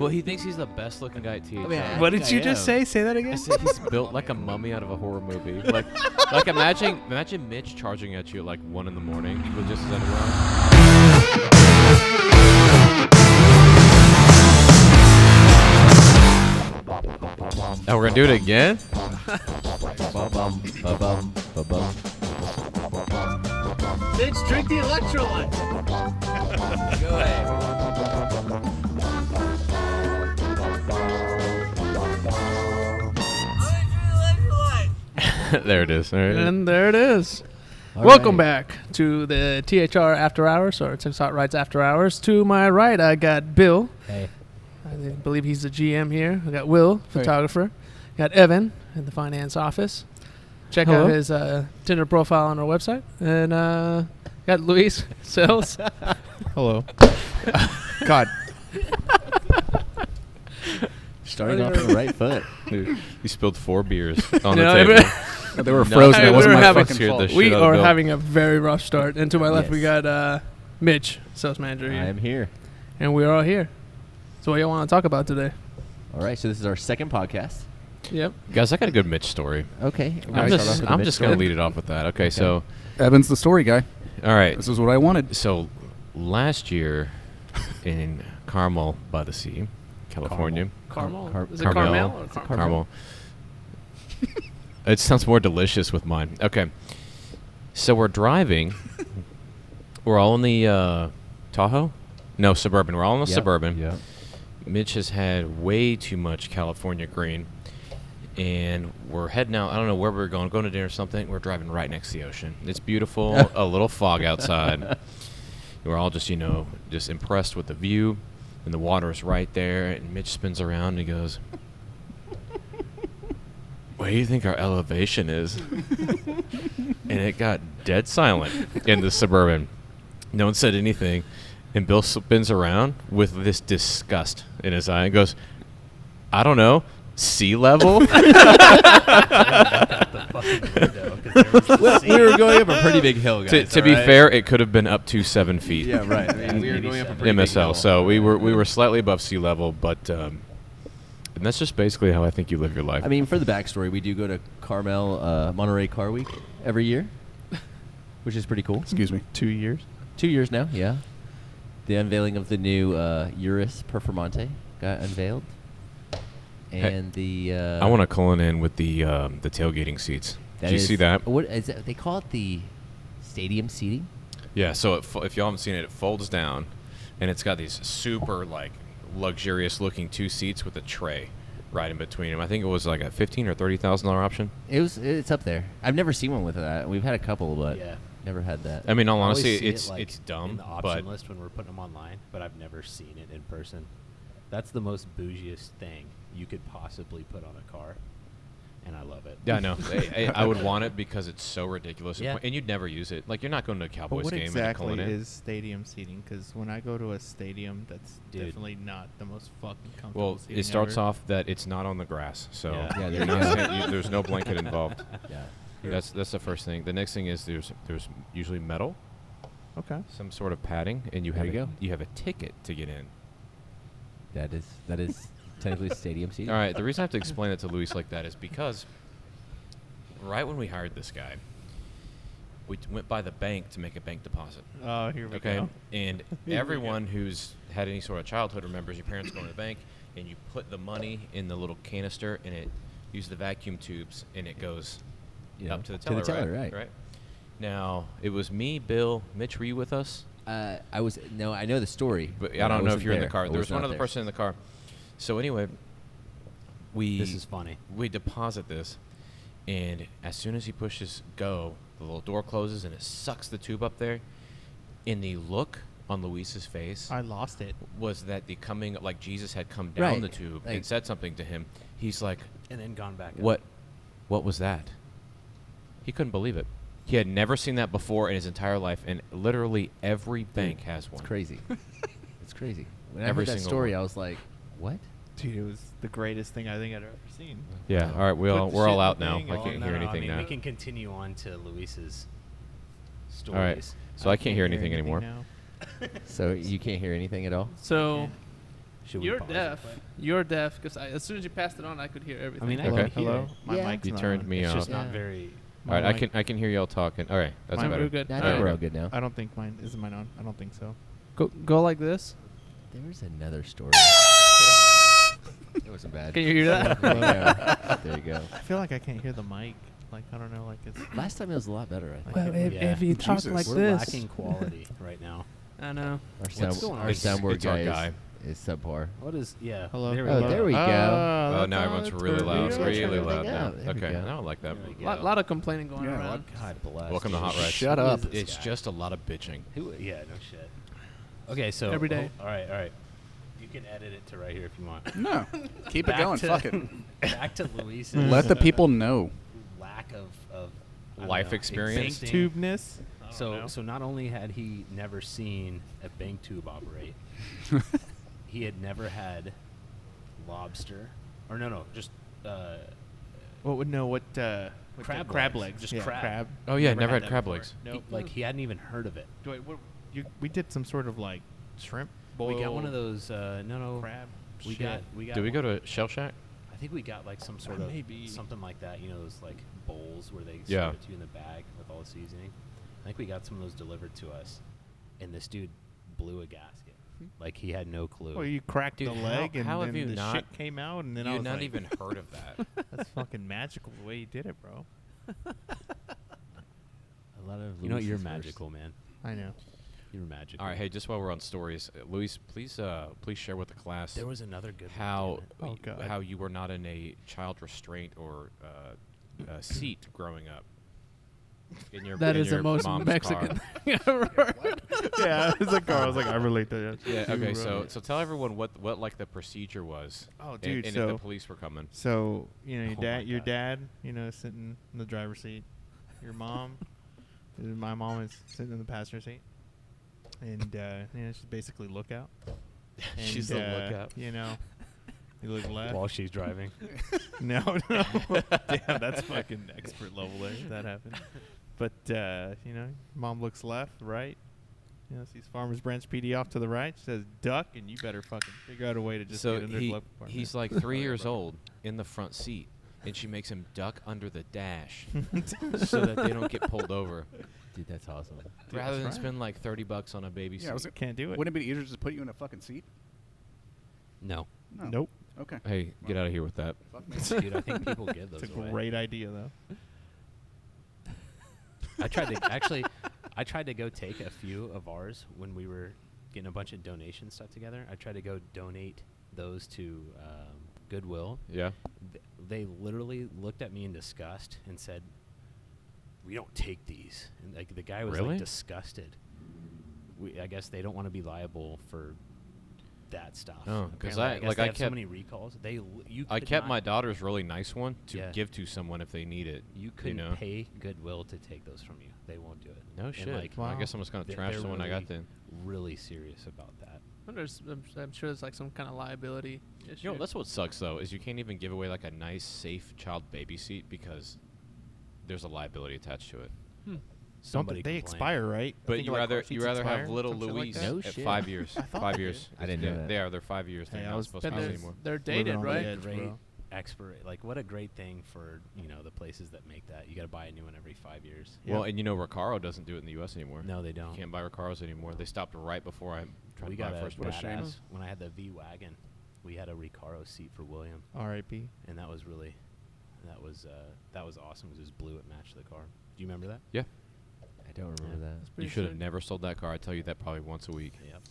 Well, he thinks he's the best looking guy at THR. What did you just say? Say that I again. said he's built like a mummy out of a horror movie. Like imagine Mitch charging at you at like 1 a.m. with just his underwear. And we're gonna do it again. Mitch, drink the electrolyte. Go ahead. There it is. And there it is. All Welcome right. back to the THR After Hours, or Six Hot Rides After Hours. To my right, I got Bill. Hey. I believe he's the GM here. I got Will, photographer. Got Evan in the finance office. Check Hello. out his Tinder profile on our website. And got Luis, sales. Hello. God. Starting off on the right foot. Dude, you spilled 4 beers on You the know, table. They were frozen. Hey, It we wasn't were my having- fucking Scared the fault. shit We out of are Bill. having a very rough start. And to my left, we Yes. got Mitch, sales manager I here. am here. And we're all here. So what y'all want to talk about today? All right, so this is our second podcast. Yep. Guys, I got a good Mitch story. Okay. I'm just going to lead it off with that. Okay, so, Evan's the story guy. all right. This is what I wanted. So, last year in Carmel by the Sea, California. Carmel. Is it Carmel. Carmel? Or Carmel. It sounds more delicious with mine. Okay. So, we're driving. We're all in the Tahoe? No, Suburban. We're all in the Suburban. Yeah. Mitch has had way too much California green, and we're heading out. I don't know where we're going to dinner or something. We're driving right next to the ocean. It's beautiful, a little fog outside. We're all just, just impressed with the view, and the water is right there, and Mitch spins around and he goes, "What do you think our elevation is?" And it got dead silent in the Suburban. No one said anything. And Bill spins around with this disgust in his eye and goes, "I don't know, sea level?" Well, we were going up a pretty big hill, guys. To be fair, it could have been up to 7 feet. Yeah, right. I mean, we were going up a pretty big MSL. hill. So we were slightly above sea level, but and that's just basically how I think you live your life. I mean, for the backstory, we do go to Carmel Monterey Car Week every year, which is pretty cool. Excuse me. 2 years. 2 years now, yeah. The unveiling of the new Urus Performante got unveiled. And I want to call in with the tailgating seats. Did you see that? What is that? They call it the stadium seating. Yeah, so if y'all haven't seen it, it folds down, and it's got these super, luxurious-looking 2 seats with a tray right in between them. I think it was like a $15,000 or $30,000 option. It's up there. I've never seen one with that. We've had a couple, but Yeah. never had that. I mean, all I always honesty, see it's it, it's dumb, in the option but list when we're putting them online, but I've never seen it in person. That's the most bougiest thing you could possibly put on a car, and I love it. yeah, I know. I would want it because it's so ridiculous, Yeah. and you'd never use it. Like, you're not going to a But Cowboys what game exactly and calling it. is stadium seating? Because when I go to a stadium, that's Dude. definitely not the most fucking comfortable Well, seating it starts ever. off that it's not on the grass, so Yeah. Yeah, you're there you not go. saying- there's no blanket involved. Yeah. That's the first thing. The next thing is there's usually metal, Okay. some sort of padding, and you There have you go. you have a ticket to get in. That is technically stadium seating. All right. The reason I have to explain it to Luis like that is because right when we hired this guy, we went by the bank to make a bank deposit. Oh, here we Okay. go. And Here we everyone who's had any sort of childhood remembers your parents going to the bank and you put the money in the little canister and it uses the vacuum tubes and it goes Yeah. up to the teller. right. Now, it was me, Bill, Mitch, were you with us? I know the story. But I don't know if wasn't you're in the there. car. I There was one not other there. person in the car. So anyway, we This is funny. we deposit this, and as soon as he pushes go, the little door closes and it sucks the tube up there. And the look on Luis's face I lost it. was that like Jesus had come down Right. the tube Like- and said something to him. He's like, And then gone back up. what was that? He couldn't believe it. He had never seen that before in his entire life, and literally every bank has one. It's crazy. It's crazy. When Every I heard that single story, one. I was like, "What?" Dude, it was the greatest thing I think I'd ever seen. Yeah. All right. Put the We're all shit out in the now. thing, I all can't in hear there. anything I mean, now. we can continue on to Luis's stories. All right. So I can't hear anything anymore. now. So you can't hear anything at all. So Should we You're pause it deaf. quick? You're deaf because as soon as you passed it on, I could hear everything. I mean, I Hello, can hear hello. it. My Yeah. mic's You not turned on. me It's off. just not Yeah. very. All right, My mic- I can hear y'all talking. All right, that's Mine better. we're good. I All think right. we're all good now. I don't think mine is mine on. I don't think so. Go like this. There's another story. It wasn't bad. Can you hear that? There you go. There you go. I feel like I can't hear the mic. Like I don't know. Like it's. Last time it was a lot better, I think. Well, Yeah. if you talk Jesus. like We're this, lacking quality right now. I know. Our, sound, going on? our It's- soundboard it's our guy, guy. Is subpar. What is? Yeah. Hello. There we Oh, go. there we go. Oh, that's now how everyone's it's really gonna loud. be. Turn Really everything loud now. up. There we Okay, go. I don't like that. There we A go. lot of complaining going Yeah, around. God bless. Welcome to Hot Rice. Shut Who up. is this It's guy? just a lot of bitching. Who? Yeah. No shit. Okay. So Every day. All right. All right. You can edit it to right here if you want. No. Keep it Back going. to- Fuck it. Back to Luis's Let the people know. lack of I don't Life know, experience? existing- Tubeness. So not only had he never seen a bank tube operate, he had never had lobster, or no, just What would know what? Crab crab legs. legs. Just yeah, crab. Oh yeah, never had that crab before. legs. Nope. Like he hadn't even heard of it. Wait, what? We did some sort of like shrimp boil. We got one of those. No. crab. We shit. got. Did we go one- to Shell Shack? I think we got like some sort of Maybe. something like that. You know, those like bowls where they Yeah. serve it to you in the bag with all the seasoning. I think we got some of those delivered to us, and this dude blew a gasket. Like he had no clue. Well, you cracked Dude, the how- leg, and how have then you the not- shit came out, and then I You was not like, even heard of that. "That's fucking magical the way you did it, bro." A lot of You know, you're Luis's first. magical, man. I know. You're magical. All right, hey, just while we're on stories, Luis, please share with the class There was another good one, how damn Oh, God. how you were not in a child restraint or seat growing up. In your That in is the your most mom's Mexican car. thing I've ever heard. Yeah, it's a car. I was like, I relate to that. Yeah. too, Okay. bro. So tell everyone what like the procedure was. Oh, and- dude, And, so- if the police were coming. So your Oh my dad, God. sitting in the driver's seat. Your mom, my mom is sitting in the passenger seat, and she's basically lookout. And, She's the lookout. You know, you look left. While she's driving. No, damn, that's fucking expert level there. If that happened. But mom looks left, right. Sees Farmers Branch PD off to the right. She says duck, and you better fucking figure out a way to just So get in their glove compartment. he's like 3 years old in the front seat, and she makes him duck under the dash so that they don't get pulled over. Dude, that's awesome. Rather than right. spend like $30 on a baby Yeah, seat. Can't do it. Wouldn't it be easier to just put you in a fucking seat? No. No. Nope. Okay. Hey, get out of here with that. Fuck me. Dude, I think people give those It's a away. great idea, though. I tried to go take a few of ours when we were getting a bunch of donation stuff together. I tried to go donate those to Goodwill. Yeah. They literally looked at me in disgust and said, "We don't take these." And like the guy was Really? like disgusted. I guess they don't want to be liable for that stuff. Oh, 'cause Apparently, I- guess like, they I have so kept- many recalls. You I could kept not- my daughter's really nice one to Yeah. give to someone if they need it. You couldn't know? pay Goodwill to take those from you. They won't do it. No And, shit. like, Well, I Wow. guess I'm just gonna They- trash they're the one I got really, then. Really serious about that. I'm sure there's like some kind of liability issue. You know, that's what sucks though, is you can't even give away like a nice, safe child baby seat because there's a liability attached to it. Somebody they complained. expire, right? I But think you like car rather seats you rather have expire, little some shit like Louise that? No at shit. 5 years. I thought 5 they years. did. I didn't Yeah, know that. They are. They're 5 years. They're Hey, I not was- supposed But to use they're, anymore. they're Living dated, on the right? edge, Great bro. like what a great thing for the places that make that. You got to buy a new one every 5 years. Yeah. Well, and you know, Recaro doesn't do it in the U.S. anymore. No, they You don't. can't buy Recaros anymore. They stopped right before I tried We to buy got my a first What a one. shame. badass. When I had the V wagon, we had a Recaro seat for William, R.I.P. and that was awesome because it was blue. It matched the car. Do you remember that? Yeah. I don't remember that. You Pretty should have sick. never sold that car. I tell you that probably once a week. Yep.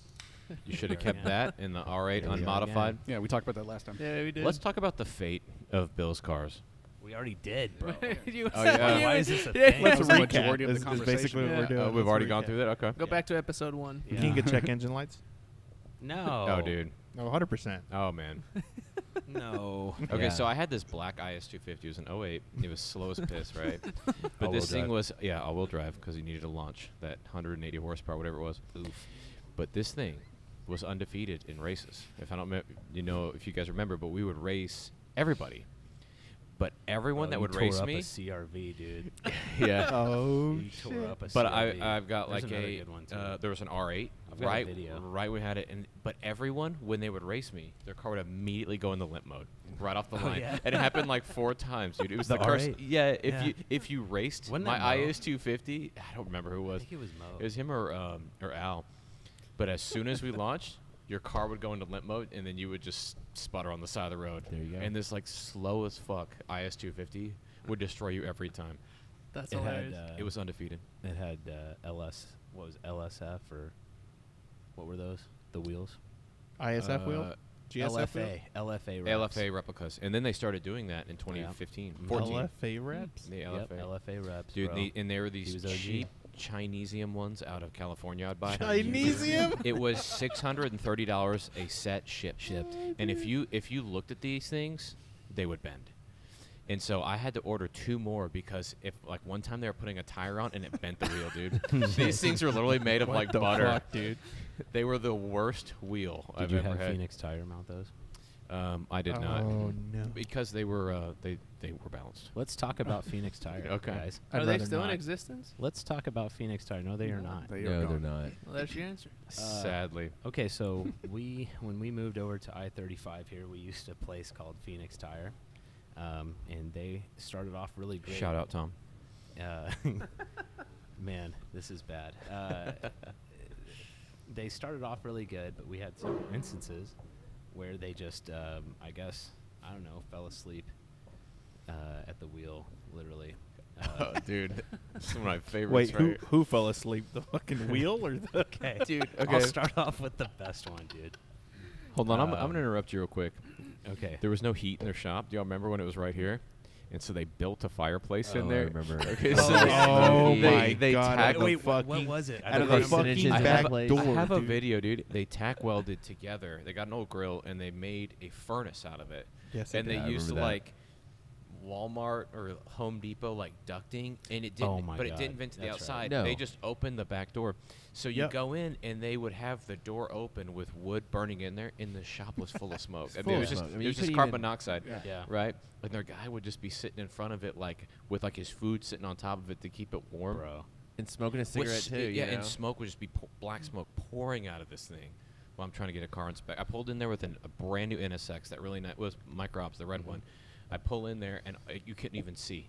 You should have There kept we go. that in the R8 There we go unmodified. again. Yeah, we talked about that last time. Yeah, we did. Let's talk about the fate of Bill's cars. We already did, bro. You Oh, said yeah. you Why would- is this a yeah. thing? Let's That was the recap. majority of the Is conversation. basically what Yeah. we're doing. We've Let's already gone recap. through that. Okay. Go Yeah. back to episode 1. Yeah. King of check engine lights. No. Oh, dude. No, 100%. Oh, man. No. Okay, Yeah. so I had this black IS250. It was an 08. It was slow as piss, right? But All-wheel this thing drive. was, yeah, all-wheel drive because you needed to launch that 180 horsepower, whatever it was. Oof. But this thing was undefeated in races. If I don't, if you guys remember, but we would race everybody. But everyone Oh, that you would tore race up me, a CRV, dude. yeah. Oh You tore up a But CRV. I've got There's like another a good one too. there was an R8 I've got a right video. right we had it, and but everyone when they would race me, their car would immediately go into limp mode right off the Oh, line, yeah. and it happened like 4 times, dude. It was The the curse. R8? Yeah, Yeah. if you raced Wasn't my that Mo? IS 250, I don't remember who it I was. think it was Mo. It was him or Al. But as soon as we launched, your car would go into limp mode, and then you would just sputter on the side of the road. There you go. And this like slow as fuck IS 250 would destroy you every time. That's It had, hilarious. It was undefeated. It had what was LSF or what were those? The wheels? ISF wheel? GSF wheel? LFA reps. LFA replicas, and then they started doing that in 2015, Yeah. 14. LFA reps? The Yep, LFA. LFA reps. Dude, bro. and they were He these was OG. cheap Chinesium ones out of California. I'd buy. Chinesium? It was $630 a set shipped. And if you looked at these things, they would bend. And so I had to order 2 more because if like one time they were putting a tire on and it bent the wheel, dude. These things are literally made of What like the butter. fuck, dude? They were the worst wheel Did I've you ever have had. Phoenix Tire mount those? I did not. Oh, no. Because they were balanced. Let's talk about Phoenix Tire, Okay. guys. I'd Are they rather still in not. existence? Let's talk about Phoenix Tire. No, they are not. They No, are they're gone. not. Well, that's your answer. Sadly. Okay, so when we moved over to I-35 here, we used a place called Phoenix Tire, and they started off really great. Shout out, Tom. Man, this is bad. They started off really good, but we had some instances where they just, I guess, I don't know, fell asleep at the wheel, literally. Oh, dude. This is one of my favorites. Wait, right here. who fell asleep? The fucking wheel or the... Okay, Dude, I'll okay. start off with the best one, dude. Hold on, I'm Um, going to interrupt you real quick. Okay. There was no heat in their shop. Do y'all remember when it was right here? And so they built a fireplace in Oh, I there. remember. Okay, Oh, so oh my they God. tack Wait, what fucking- was it? out of the don't fucking remember. Cinches I back have, place. I have a dude. video, dude. They tack welded together. They got an old grill and they made a furnace out of it. Yes, and they they did. I used remember that. like Walmart or Home Depot like ducting, and it didn't. Oh my but it God. didn't vent to the That's right. outside. No. They just opened the back door. So you Yep. go in, and they would have the door open with wood burning in there, and the shop was full of smoke. I mean, full it of was just smoke. I mean, it you was just couldn't carbon even- monoxide. Yeah. Right, and their guy would just be sitting in front of it, like with like his food sitting on top of it to keep it warm. Bro. And smoking a With cigarette s- too. yeah, you and know? smoke would just be black smoke pouring out of this thing while I'm trying to get a car inspect. I pulled in there with a brand new NSX that really was Microps, the red one. I pull in there and you couldn't even see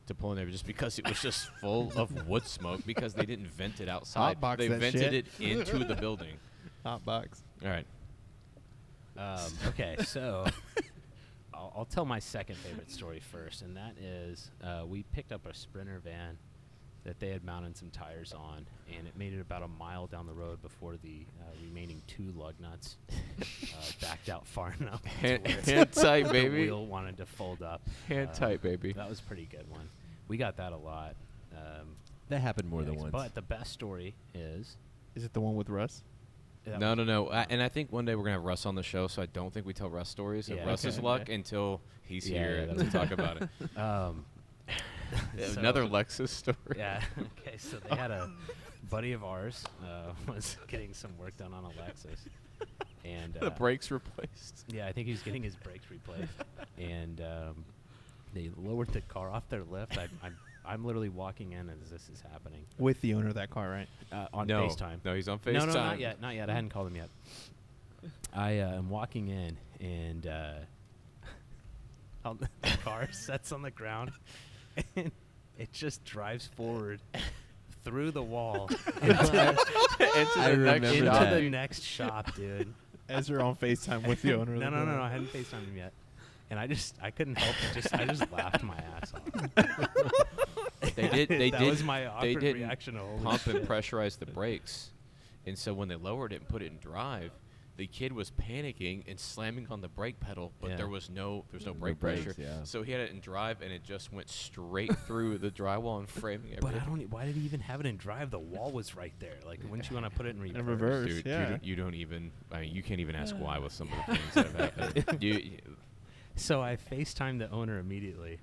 to pull in there just because it was just full of wood smoke because they didn't vent it outside. Hotbox They that vented shit. it into the building. Hot box. All right. Okay, so I'll tell my second favorite story first, and that is we picked up a Sprinter van that they had mounted some tires on, and it made it about a mile down the road before the remaining 2 lug nuts backed out far enough. to Hand, where hand tight, the baby. wheel wanted to fold up. Hand tight, baby. That was a pretty good one. We got that a lot. That happened more than yikes. once. But the best story is Is it the one with Russ? that No, was- no, no. And I think one day we're gonna have Russ on the show, so I don't think we tell Russ stories of Yeah, Russ's okay, luck okay. until he's Yeah, here yeah, to that's talk about it. So- Another Lexus story. Yeah. Okay. So they had a buddy of ours was getting some work done on a Lexus, and The brakes replaced. yeah, I think he was getting his brakes replaced, and they lowered the car off their lift. I'm literally walking in as this is happening With the owner of that car, right? on No, FaceTime. no, he's on FaceTime. No, no, not yet, not yet. I hadn't called him yet. I am walking in, and the car sets on the ground, and it just drives forward through the wall I remember into that. the next shop, dude. As you're on FaceTime with the owner of No, the no, no, car. no. I hadn't FaceTimed him yet, and I couldn't help it. I just laughed my ass off. They did. They that did. was my They awkward didn't reaction. To holy pump and shit. pressurize the brakes, and so when they lowered it and put it in drive, the kid was panicking and slamming on the brake pedal, but Yeah. there was no brake brakes, pressure. yeah. So he had it in drive, and it just went straight through the drywall and framing But everything. I don't. Why did he even have it in drive? The wall was right there. Like, wouldn't you want to put it in reverse? In reverse. Dude, Yeah. you don't even. I mean, you can't even ask why with some of the things that have happened. So I FaceTimed the owner immediately,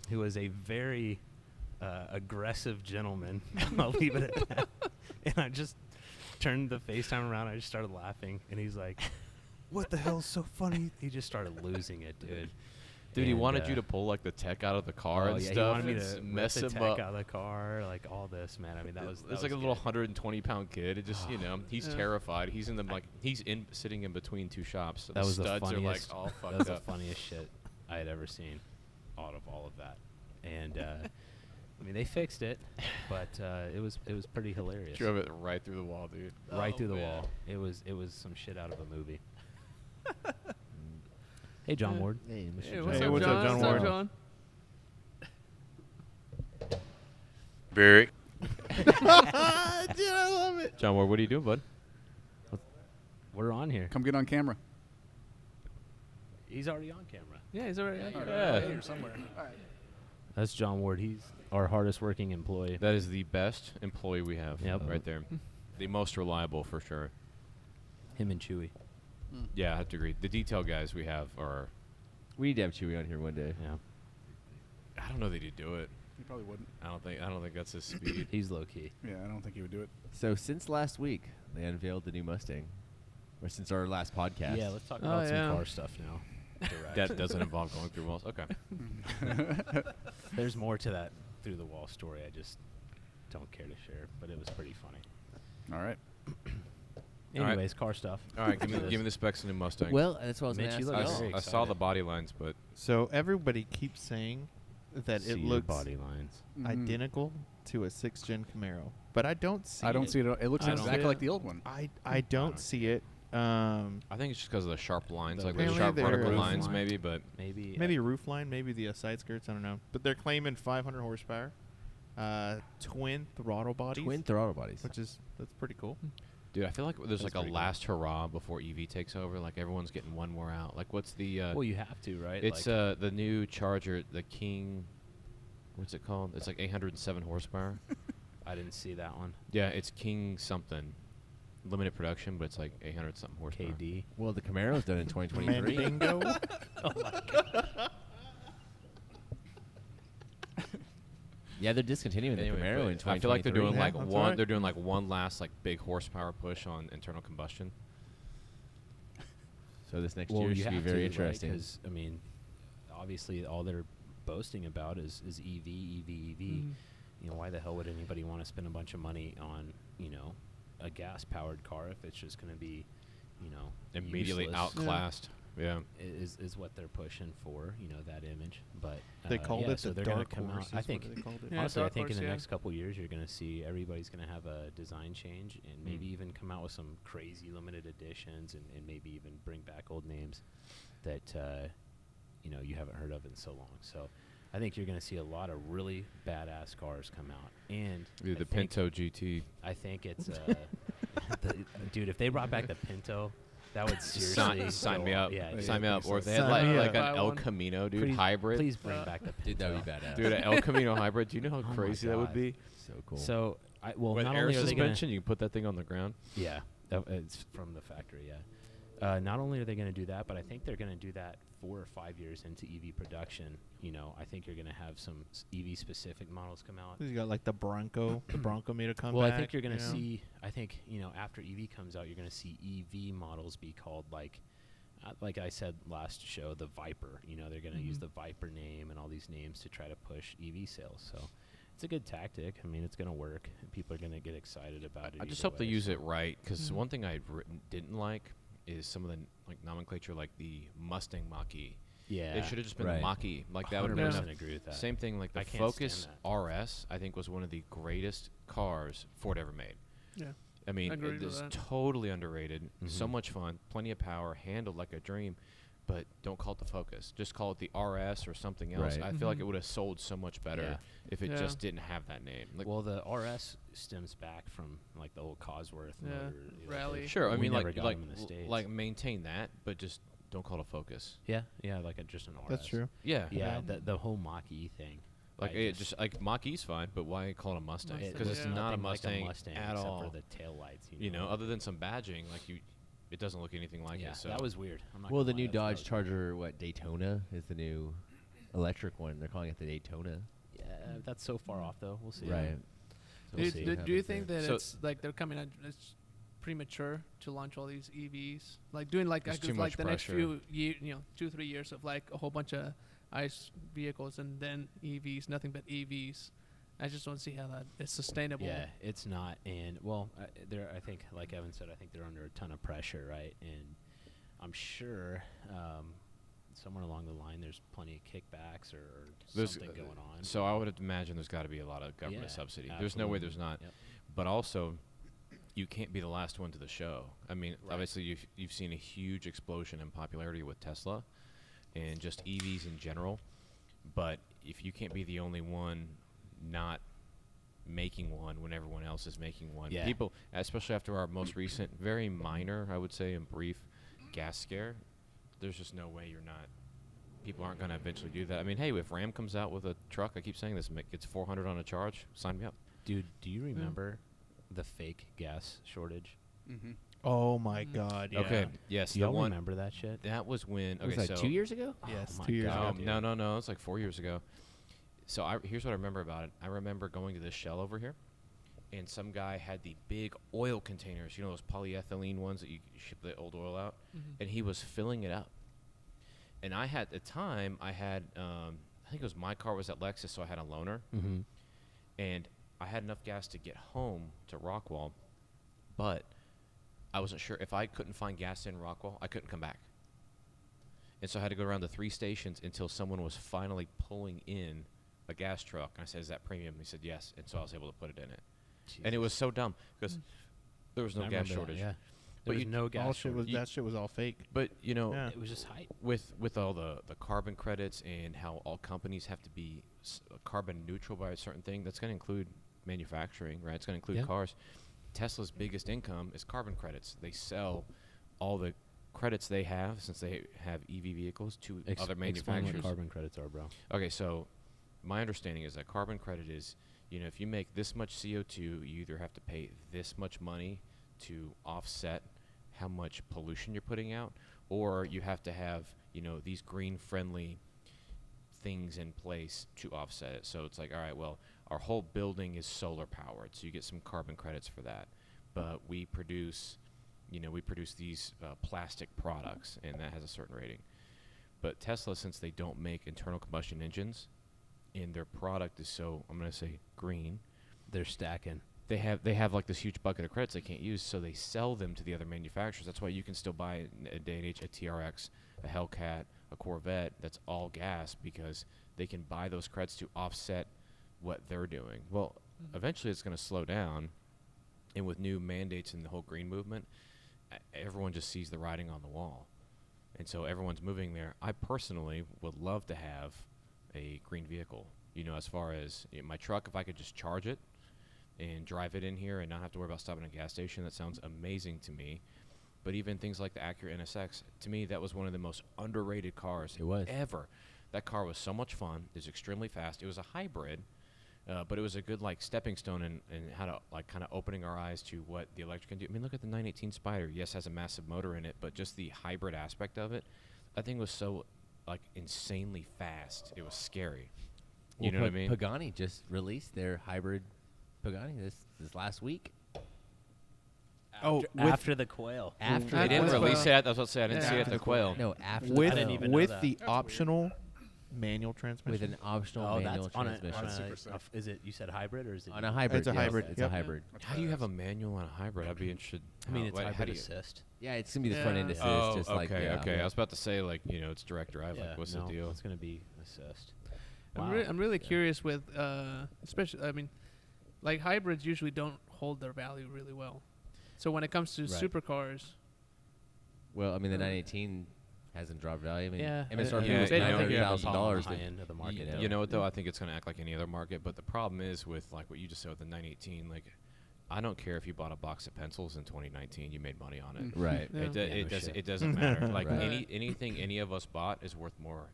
who was a very aggressive gentleman. I'll leave it at that. And I just turned the FaceTime around. I just started laughing, and he's like, "What the hell's so funny?" He just started losing it, dude. Dude, he And, wanted you to pull like the tech out of the car and yeah, stuff. He wanted me and to mess rip the him tech up. out of the car, like all this, man. I mean, that was. It's like a little 120-pound kid. It just, he's terrified. He's in the sitting in between two shops. So That the was the studs are like funniest. all That fucked was the up. funniest shit I had ever seen, out of all of that. And I mean, they fixed it, but it was pretty hilarious. Drove it right through the wall, dude. Right through the man. wall. It was some shit out of a movie. Hey, John Yeah. Ward. Hey, Mr. Hey, what's Hey, up, what's up, John? John What's up, Ward? John? Very. Dude, I love it. John Ward, what are you doing, bud? We're on here. Come get on camera. He's already on camera. Yeah, he's already. Yeah. Here somewhere. All right. That's John Ward. He's our hardest working employee. That is the best employee we have. Yep. Right there. The most reliable for sure. Him and Chewy. Yeah, I have to agree. The detail guys we have are. We need to have Chewy on here one day. Yeah. I don't know that he'd do it. You probably wouldn't. I don't think that's his speed. He's low key. Yeah, I don't think he would do it. So since last week, they unveiled the new Mustang. Or since our last podcast. Yeah, let's talk Oh, about yeah. some car stuff now. Direct. That doesn't involve going through walls. Okay. There's more to that through the wall story. I just don't care to share, but it was pretty funny. All right. All right. Anyways, car stuff. All right, give me the specs of the new Mustang. Well, that's what I was Mitch, going you to look ask. very I saw the excited. body lines, but So everybody keeps saying that See it your looks body lines. identical to a 6th-gen Camaro, but I don't see. I don't see it. It looks I don't exactly see like it. the old one. I don't see it. I think it's just because of the sharp lines, The like the Mainly sharp their vertical roof lines, line. maybe. But Maybe. Maybe roof line, maybe the side skirts. I don't know. But they're claiming 500 horsepower, twin throttle bodies, Twin throttle bodies. that's pretty cool. dude, I feel like there's That's like a pretty cool. last hurrah before EV takes over. Like everyone's getting one more out. Like what's the? Well, you have to, right? It's Like, the new Charger, the King. What's it called? It's like 807 horsepower. I didn't see that one. Yeah, it's King something. Limited production, but it's like 800 something horsepower. KD. Well, the Camaro's done in 2023. Mandingo. Yeah, they're discontinuing Anyway, the Camaro in but 2023. I feel like they're doing Yeah, like that's one. right. They're doing like one last like big horsepower push on internal combustion. So this next Well, year you should be have very to, interesting. Because I mean, obviously, all they're boasting about is EV, EV, EV. Mhm. You know, why the hell would anybody want to spend a bunch of money on a gas-powered car if it's just going to be, Immediately useless? outclassed. Yeah. Is what they're pushing for, that image. But They called yeah, it so the they're gonna dark come horse. out. I is what think they called it. Yeah, honestly, I dark think in horse, the yeah. next couple years you're going to see everybody's going to have a design change and maybe even come out with some crazy limited editions and maybe even bring back old names that you haven't heard of in so long. So I think you're going to see a lot of really badass cars come out. And Dude, I the think- Pinto GT. I think it's dude. If they brought back the Pinto, that would seriously Sign go me up. up. Yeah, Sign me yeah. up. Or if they Sign had me like up. an Buy El one. Camino, dude, Please- hybrid. Please bring back the Pinto. Dude, that would be badass. Dude, an El Camino hybrid. Do you know how Oh my crazy that would God. be? So cool. So, With not air only are they gonna, suspension, you can put that thing on the ground. yeah, it's from the factory. Yeah, not only are they going to do that, but I think they're going to do that 4 or 5 years into EV production. I think you're going to have some EV specific models come out. You got like the Bronco. The Bronco made a comeback. Well, I think you're going to you know? see. I think after EV comes out, you're going to see EV models be called like I said last show, the Viper. They're going to use the Viper name and all these names to try to push EV sales. So it's a good tactic. I mean, it's going to work. And people are going to get excited about it. I just either hope they way, use so. it right, because one thing I didn't like is some of the like nomenclature, like the Mustang Mach-E. Yeah, It should have just been Right. the Mach-E. Like that would have been 100% enough. agree with that. Same thing, like the I can't Focus stand RS, I think was one of the greatest cars Ford ever made. Yeah. I mean, Agreed it with is that. totally underrated. So Mhm. much fun, plenty of power, handled like a dream. But don't call it the Focus. Just call it the RS or something else. Right. I feel like Mhm. it would have sold so much better Yeah. if it Yeah. just didn't have that name. Like, Well, the RS stems back from like the old Cosworth Yeah, motor, rally. they- sure, I we mean, never like, got them in the States. like maintain that, but just don't call it a Focus. yeah, like just an RS. That's true. Yeah. Yeah, the whole Mach-E thing. Like I it just like Mach-E's fine, but why call it a Mustang? Mustang, Because it's yeah. not a nothing Mustang, like a Mustang at except all. for the taillights. You know, other than some badging, like it doesn't look anything like yeah, it. So that was weird. I'm not Well, gonna the lie, new that was Dodge Charger, Daytona is the new electric one. They're calling it the Daytona. Yeah, that's so far off though. We'll see. Right. So Do, we'll see. do, what do you happens think there. that So- it's like they're coming out? It's premature to launch all these EVs. Like doing like There's I guess, too like much the next pressure. few 2-3 years of like a whole bunch of ICE vehicles and then EVs, nothing but EVs. I just don't see how that is sustainable. Yeah, it's not. And well, I think, like Evan said, I think they're under a ton of pressure, right? And I'm sure somewhere along the line, there's plenty of kickbacks or something going on. So I would imagine there's got to be a lot of government subsidy. There's no way there's not. Yep. But also, you can't be the last one to the show. I mean, Right. obviously, you've seen a huge explosion in popularity with Tesla and just EVs in general. But if you can't be the only one not making one when everyone else is making one, Yeah. people, especially after our most recent, very minor, I would say, and brief gas scare, there's just no way you're not. People aren't going to eventually do that. I mean, hey, if Ram comes out with a truck, I keep saying this, gets 400 on a charge, sign me up. Dude, do you remember the fake gas shortage? Mm-hmm. Oh my God! Yeah. Okay, yes, Do the y'all one remember that shit? that was when. Okay, Was that so 2 years ago? Yes, my 2 years God. ago. no, it's like 4 years ago. So here's what I remember about it. I remember going to this Shell over here, and some guy had the big oil containers, those polyethylene ones that you ship the old oil out, and he was filling it up. And I had, at the time, I think it was my car was at Lexus, so I had a loaner, Mm-hmm. and I had enough gas to get home to Rockwall, but I wasn't sure if I couldn't find gas in Rockwall, I couldn't come back. And so I had to go around the 3 stations until someone was finally pulling in a gas truck. And I said, "Is that premium?" He said, "Yes." And so I was able to put it in it. And it was so dumb because there was no I gas remember that, shortage. Yeah. But There was you- no gas All shit was You- that shit was all fake. But Yeah. It was just hype. with all the carbon credits and how all companies have to be carbon neutral by a certain thing, that's going to include manufacturing, right? It's going to include Yeah. cars. Tesla's biggest income is carbon credits. They sell all the credits they have, since they have EV vehicles, to other Explain manufacturers. what carbon credits are, bro. Okay, so my understanding is that carbon credit is, if you make this much CO2, you either have to pay this much money to offset how much pollution you're putting out, or you have to have, these green-friendly things in place to offset it. So it's like, all right, well, our whole building is solar powered, so you get some carbon credits for that. But we produce, these plastic products, and that has a certain rating. But Tesla, since they don't make internal combustion engines, and their product is so, I'm going to say, green, They're stacking. they have like this huge bucket of credits they can't use, so they sell them to the other manufacturers. That's why you can still buy in a day and age a TRX, a Hellcat, a Corvette that's all gas, because they can buy those credits to offset what they're doing. Well, eventually it's going to slow down, and with new mandates in the whole green movement, everyone just sees the writing on the wall, and so everyone's moving there. I personally would love to have a green vehicle. As far as my truck, if I could just charge it and drive it in here and not have to worry about stopping at a gas station, that sounds amazing to me. But even things like the Acura NSX, to me, that was one of the most underrated cars It was. ever. That car was so much fun. It was extremely fast. It was a hybrid, but it was a good stepping stone and how to kind of opening our eyes to what the electric can do. I mean, look at the 918 Spider. Yes, has a massive motor in it, but just the hybrid aspect of it, that thing was so insanely fast. It was scary. You know what I mean? Pagani just released their hybrid Pagani this last week. Oh, After the quail. After They didn't Quail. release it. That's what I said. I didn't see it at the Quail. No, after with the didn't Quail. even know with that. the optional manual with transmission. an optional Oh, manual that's on transmission. Super sick. is it? You said hybrid or is it? On a hybrid. It's a yes, hybrid, It's yep. a hybrid. How do you have a manual on a hybrid? I'd be interested. I mean, it's how hybrid do you- assist. Yeah, it's gonna be the front end Yeah. assist. Oh, just okay, like yeah, okay. yeah. I was about to say it's direct drive. Yeah, What's no, the deal? It's going to be assist. I'm really curious with, especially, I mean, hybrids usually don't hold their value really well. So when it comes to Right. supercars, Well, I mean, the 918 hasn't dropped value. I mean, Yeah, MSRP yeah, was yeah, I think you have a $900,000. high end of the market. You know what though? I think it's going to act like any other market. But the problem is with what you just said with the 918. I don't care if you bought a box of pencils in 2019. You made money on it. Right. Yeah. It doesn't matter. Right. Anything any of us bought is worth more.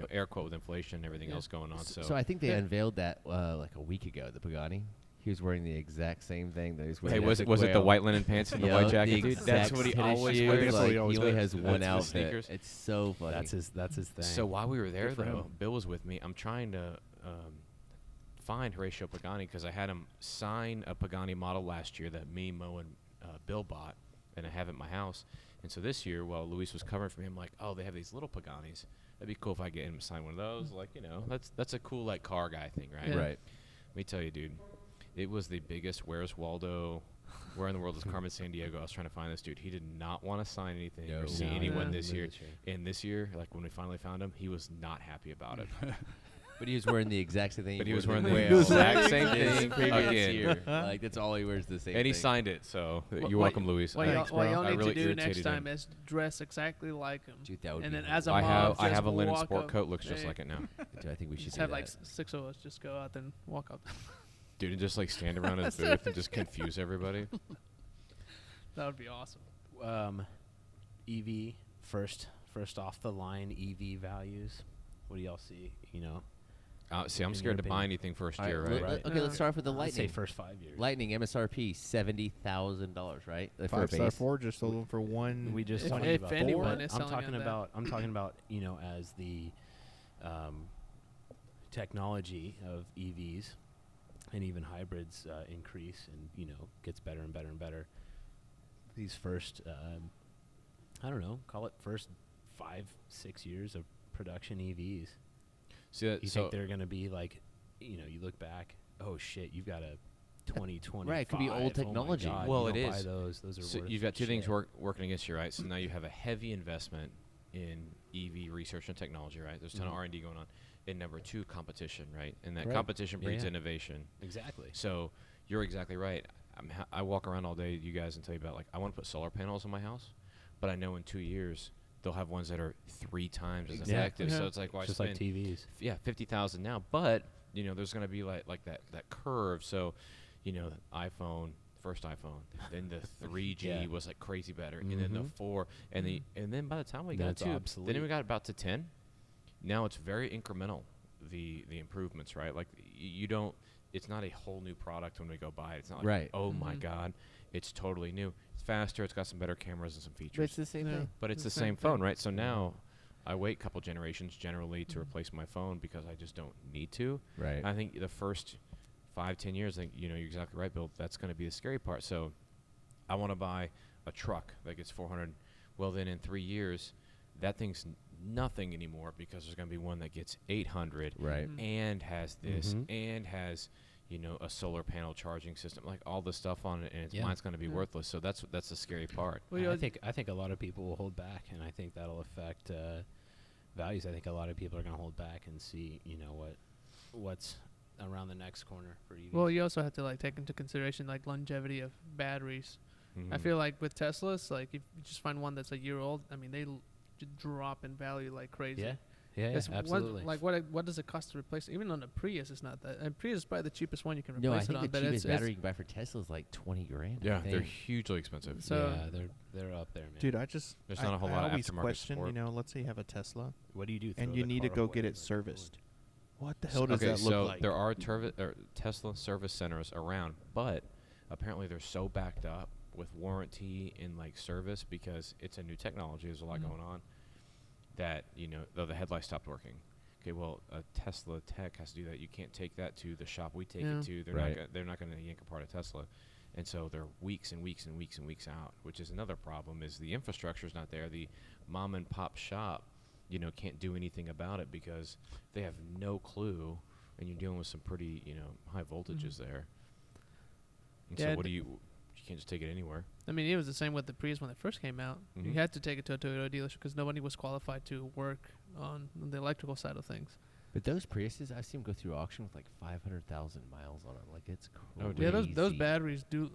Air quote with inflation and everything else going on. So I think they Yeah. unveiled that a week ago. The Pagani. He was wearing the exact same thing that he was wearing. Hey, as was the it the Quail. white linen pants and the Yeah, white jacket, the dude? That's exact what he tennis always shoes, wears. That's what he always he only wears. has That's one the outfit. sneakers. It's so funny. That's his thing. So while we were there, Good for though, him. Bill was with me. I'm trying to find Horatio Pagani because I had him sign a Pagani model last year that me, Mo, and Bill bought, and I have it at my house. And so this year, while Luis was covering for me, I'm like, oh, they have these little Paganis. That'd be cool if I get him to sign one of those. Like, that's a cool like car guy thing, right? Yeah. Right. Let me tell you, dude, it was the biggest Where's Waldo, where in the world is Carmen Sandiego? I was trying to find this dude. He did not want to sign anything or see anyone this year. And this year, like when we finally found him, he was not happy about it. But he was wearing the exact same thing. But he was wearing the the exact same his thing previous again. year. Like that's all he wears, the same. And he thing. signed it, so What- you're welcome, Luis. What Thanks, y'all bro. I need really to do next irritated time him. is dress exactly like him. Dude, that would And be then as a I mom, have just a linen walk sport up. coat, looks just Hey. like it now. Dude, I think we should Just do have that. like 6 of us just go out and walk up. Dude, and just like stand around his booth and just confuse everybody. That would be awesome. EV first off the line EV values. What do y'all see? See, I'm In scared your to buy opinion. anything first All right, year, let- right? Right. Okay, let's start off with the I'd say Lightning. first 5 years. Lightning MSRP $70,000, right? For a 5-star base. Ford just sold them for one. We just If- talked if about anyone that. is I'm selling talking at that. about. I'm talking about as the technology of EVs and even hybrids increase and gets better and better and better. These first, I don't know, call it first 5-6 years of production EVs. See that? You So think they're going to be like, you look back, oh shit, you've got a 2020. Right, it could be old technology. Well, you it don't buy is. those are So worth you've got two things shit. working against you, right? So now you have a heavy investment in EV research and technology, right? There's a ton of Mhm. R&D going on. And number two, competition, right? And that Right. competition Yeah, breeds yeah. innovation. Exactly. So you're exactly right. I walk around all day, you guys, and tell you about like I want to put solar panels on my house, but I know in 2 years they'll have ones that are 3 times as Exactly. effective. So Yeah. it's like, why Just like spend TVs. 50,000 now? But there's going to be like that curve. So the iPhone. First iPhone, then the 3G Yeah. was like crazy better, and then the Mhm. 4, and then by the time we Then got it's to obsolete. then we got about to 10. Now it's very incremental, the improvements, right? Like you don't, it's not a whole new product when we go buy it. It's not like, Right. oh my Mhm. God, it's totally new. It's faster. It's got some better cameras and some But features. it's the same Yeah. thing. But it's the the same same phone, thing. right? So now I wait a couple generations generally to replace my phone because I just don't need to. Right. I think the first 5-10 years, I think you're exactly right, Bill. That's going to be the scary part. So I want to buy a truck that gets 400. Well, then in 3 years, that thing's nothing anymore because there's going to be one that gets 800 Right. Mhm. and has this Mhm. and has a solar panel charging system, like all the stuff on it, and Yeah. mine's going to be Yeah. worthless. So that's the scary part. Well, I think a lot of people will hold back, and I think that'll affect values. I think a lot of people are going to hold back and see, what's around the next corner for EVs. Well, you also have to like take into consideration like longevity of batteries. I Mhm. feel like with Teslas, like if you just find one that's a year old, I mean they drop in value like crazy. yeah, It's absolutely. what does it cost to replace it? Even on a Prius, it's not that. And Prius is probably the cheapest one you can replace No, I it think on. the But cheapest it's battery you can buy for Tesla is like $20,000. I Yeah, they're think. hugely expensive. So- yeah, they're up there, man. Dude, I just There's not a whole lot of always aftermarket question. support. Let's say you have a Tesla What do you do? and throw you the need to car go away? get it Like, serviced. What the hell does Okay, that look so like? there are Tesla service centers around, but apparently they're so backed up with warranty and like service because it's a new technology. There's a lot Mhm. going on that though the headlight stopped working. Okay, well a Tesla tech has to do that. You can't take that to the shop we take Yeah. it to. They're not going to yank apart a Tesla, and so they're weeks and weeks and weeks and weeks out. Which is another problem. Is the infrastructure is not there. The mom and pop shop can't do anything about it because they have no clue, and you're dealing with some pretty, high voltages there. And Yeah, so what do you can't just take it anywhere. I mean, it was the same with the Prius when it first came out. You Mhm. had to take it to a Toyota dealership because nobody was qualified to work on the electrical side of things. But those Priuses, I've seen them go through auction with like 500,000 miles on them. Like it's crazy. Oh, Yeah, dude. those batteries do.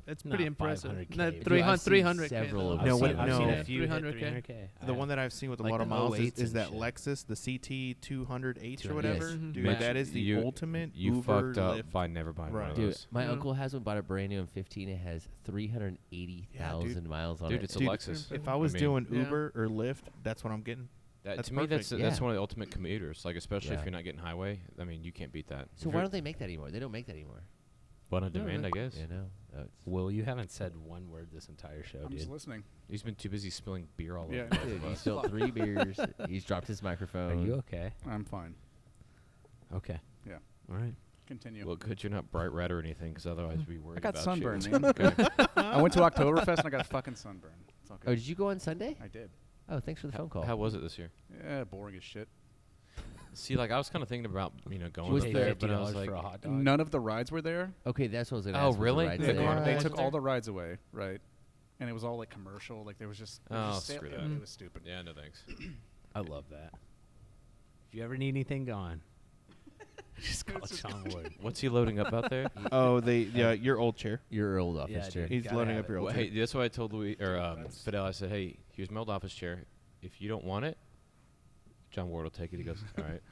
It's pretty Not impressive. 500K. No, Dude, 300, I've seen 300K. several of I've No, seen, what- I've no. seen Yeah, a few hit 300K. 300K. The one that I've seen with a Like lot of the miles 08s is and that shit. Lexus, the CT 200H or 200, whatever. yes. Dude, Mitch, that is the you- ultimate You Uber fucked up Lyft. by never buying one Right. of Dude, those. my Yeah. uncle has one, bought a brand new M15. It has 380,000 miles on Dude, it. it's a Dude, Lexus. If I was mean, doing Yeah. Uber or Lyft, that's what I'm getting. That, That's to me, that's perfect. Yeah. one of the ultimate commuters. Like especially Yeah. if you're not getting highway. I mean, you can't beat that. So If why you're- don't they make that anymore? They don't make that anymore. One on Yeah, demand, they- I guess. You know? Oh, it's Will, you haven't said one word this entire show, I'm dude. just listening. He's been too busy spilling beer all Yeah, over. both Dude, of he us. spilled 3 beers. He's dropped his Are microphone. you okay? I'm fine. Okay. Yeah. All right. Continue. Well, good you're not bright red or anything, because otherwise we'd be worried I got about sunburn, you. man. I went to Oktoberfest and I got a fucking sunburn. It's all Oh, good. did you go on Sunday? I did. Oh, thanks for the phone call. How was it this year? Yeah, boring as shit. See, like I was kind of thinking about going Was up there there, but I was $50 like, for a hot dog. None of the rides were there. Okay, that's what I was going to Oh, ask. was the really? rides They, there? they Yeah. took all the rides away, right? And it was all like commercial. Like there was just. It was Oh, just screw it, that. it was stupid. yeah, no thanks. I love that. If you ever need anything gone, just call John Ward. What's he loading up out there? Oh, your old chair. Your old office Yeah, chair. dude. He's Gotta loading have up your it. old Well, chair. hey, that's what I told Louis or Fidel. I said, hey, here's my old office chair. If you don't want it, John Ward will take it. He goes, all right.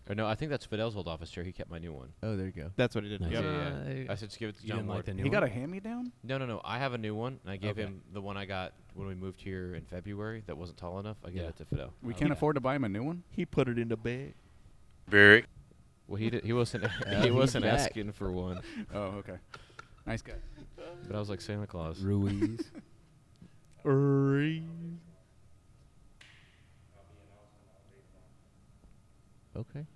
Or no, I think that's Fidel's old office chair. He kept my new one. Oh, there you go. That's what he did. Nice. Yep. Yeah. I said, just give it to You John didn't Ward. like the new He one? got a hand-me-down. No. I have a new one. And I gave Okay. him the one I got when we moved here in February that wasn't tall enough. I gave Yeah. it to Fidel. We Oh, can't yeah. afford to buy him a new one. He put it in the bag. Very. Well, he wasn't he he's wasn't back. asking for one. Oh, okay. Nice guy. But I was like Santa Claus. Ruiz. Okay.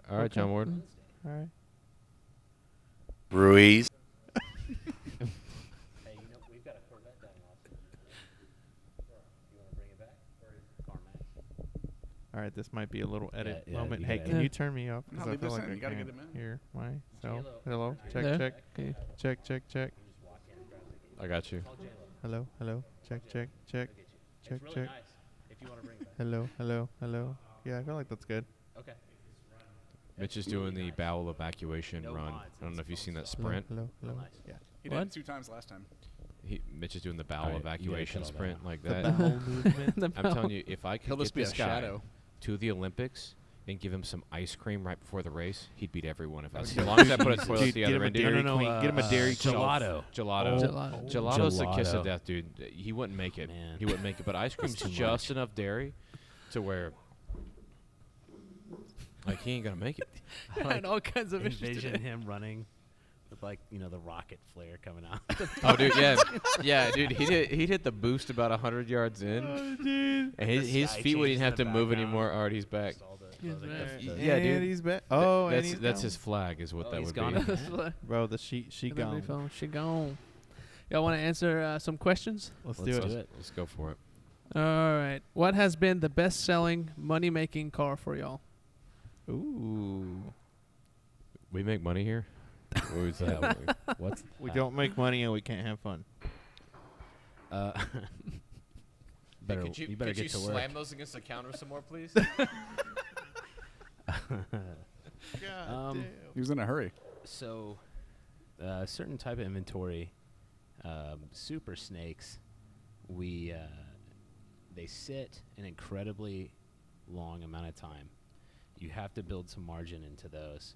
All right, John Ward. All right. Ruiz. Hey, we've got a Corvette down in Austin. You want to bring it back? Or CarMax? All right. This might be a little edit Yeah, moment. you Hey, gotta can edit. you turn me off? No, 'Cause I leave feel this like in. I You gotta can't get him in. hear myself. Hello. Hello. Check. There? Check. Okay. Check. Check. Check. I got you. Hello. Hello. Check. Check. Check. Check. It's really Check. nice if you want to bring it back. Hello. Hello. Hello. Yeah, I feel like that's good. Okay. Mitch is doing the bowel evacuation No run. mods, I don't know if you've seen that Hello. sprint. Hello. Hello. Nice. Yeah. He What? did it 2 times last time. Mitch is doing the bowel All right, you gotta evacuation cut all that sprint out. like The that. bowel movement. The I'm bell. telling you, if I could He'll get just be a this guy shadow. to the Olympics and give him some ice cream right before the race, he'd beat everyone. If I, Would as you- long as I put a toilet Dude, the get other him a end, dude. Dairy No, Queen. Get him a Dairy Queen. gelato. Gelato. Gelato. Gelato's the kiss Gelato. of death, dude. He wouldn't make it. Man. He wouldn't make it. But ice cream's too just much. enough dairy to where, like, he ain't gonna make it. I had all kinds of issues Envision today. him running with the rocket flare coming out. Oh, dude, yeah, dude. He'd hit the boost about 100 yards in, and his sky feet wouldn't changes have in to the move background. anymore. Already, he's back. Just all the- He's all the- back. the- Yeah, dude. And he's back. Oh, and That's he's that's down. his flag, is what Oh, that he's would gone be. again? Bro, she gone. She gone. Y'all want to answer some questions? Let's Let's do do it. it. Let's go for it. All right. What has been the best-selling, money-making car for y'all? Ooh. We make money here. What was that? What's We don't make money and we can't have fun. better, you better get to work. those against the counter some more, please? He was in a hurry. So, a certain type of inventory, super snakes, they sit an incredibly long amount of time. You have to build some margin into those,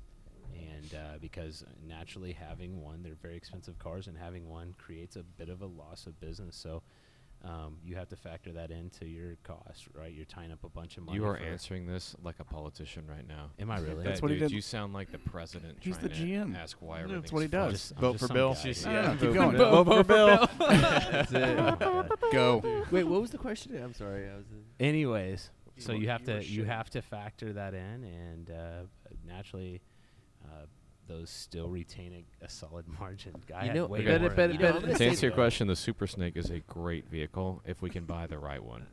and because naturally having one, they're very expensive cars, and having one creates a bit of a loss of business. So. You have to factor that into your cost, right? You're tying up a bunch of money. You are for- answering this like a politician right now. Am I really? That's That, what he dude, did. You sound like the president. He's trying the to GM. Ask why Yeah, everything's that's what he fun. does. I'm Vote just for some Bill. guy, Just- dude. yeah, keep vote going. for Bill. Vote for Bill. That's it. Oh my God. Go. Wait, what was the question? I'm sorry. I was. Anyways, so you have you were to you shitting. have to factor that in, and naturally, those still retain a solid margin. Guy You had know- way Better- more better- than better- that. To answer your question, the Super Snake is a great vehicle if we can buy the right one.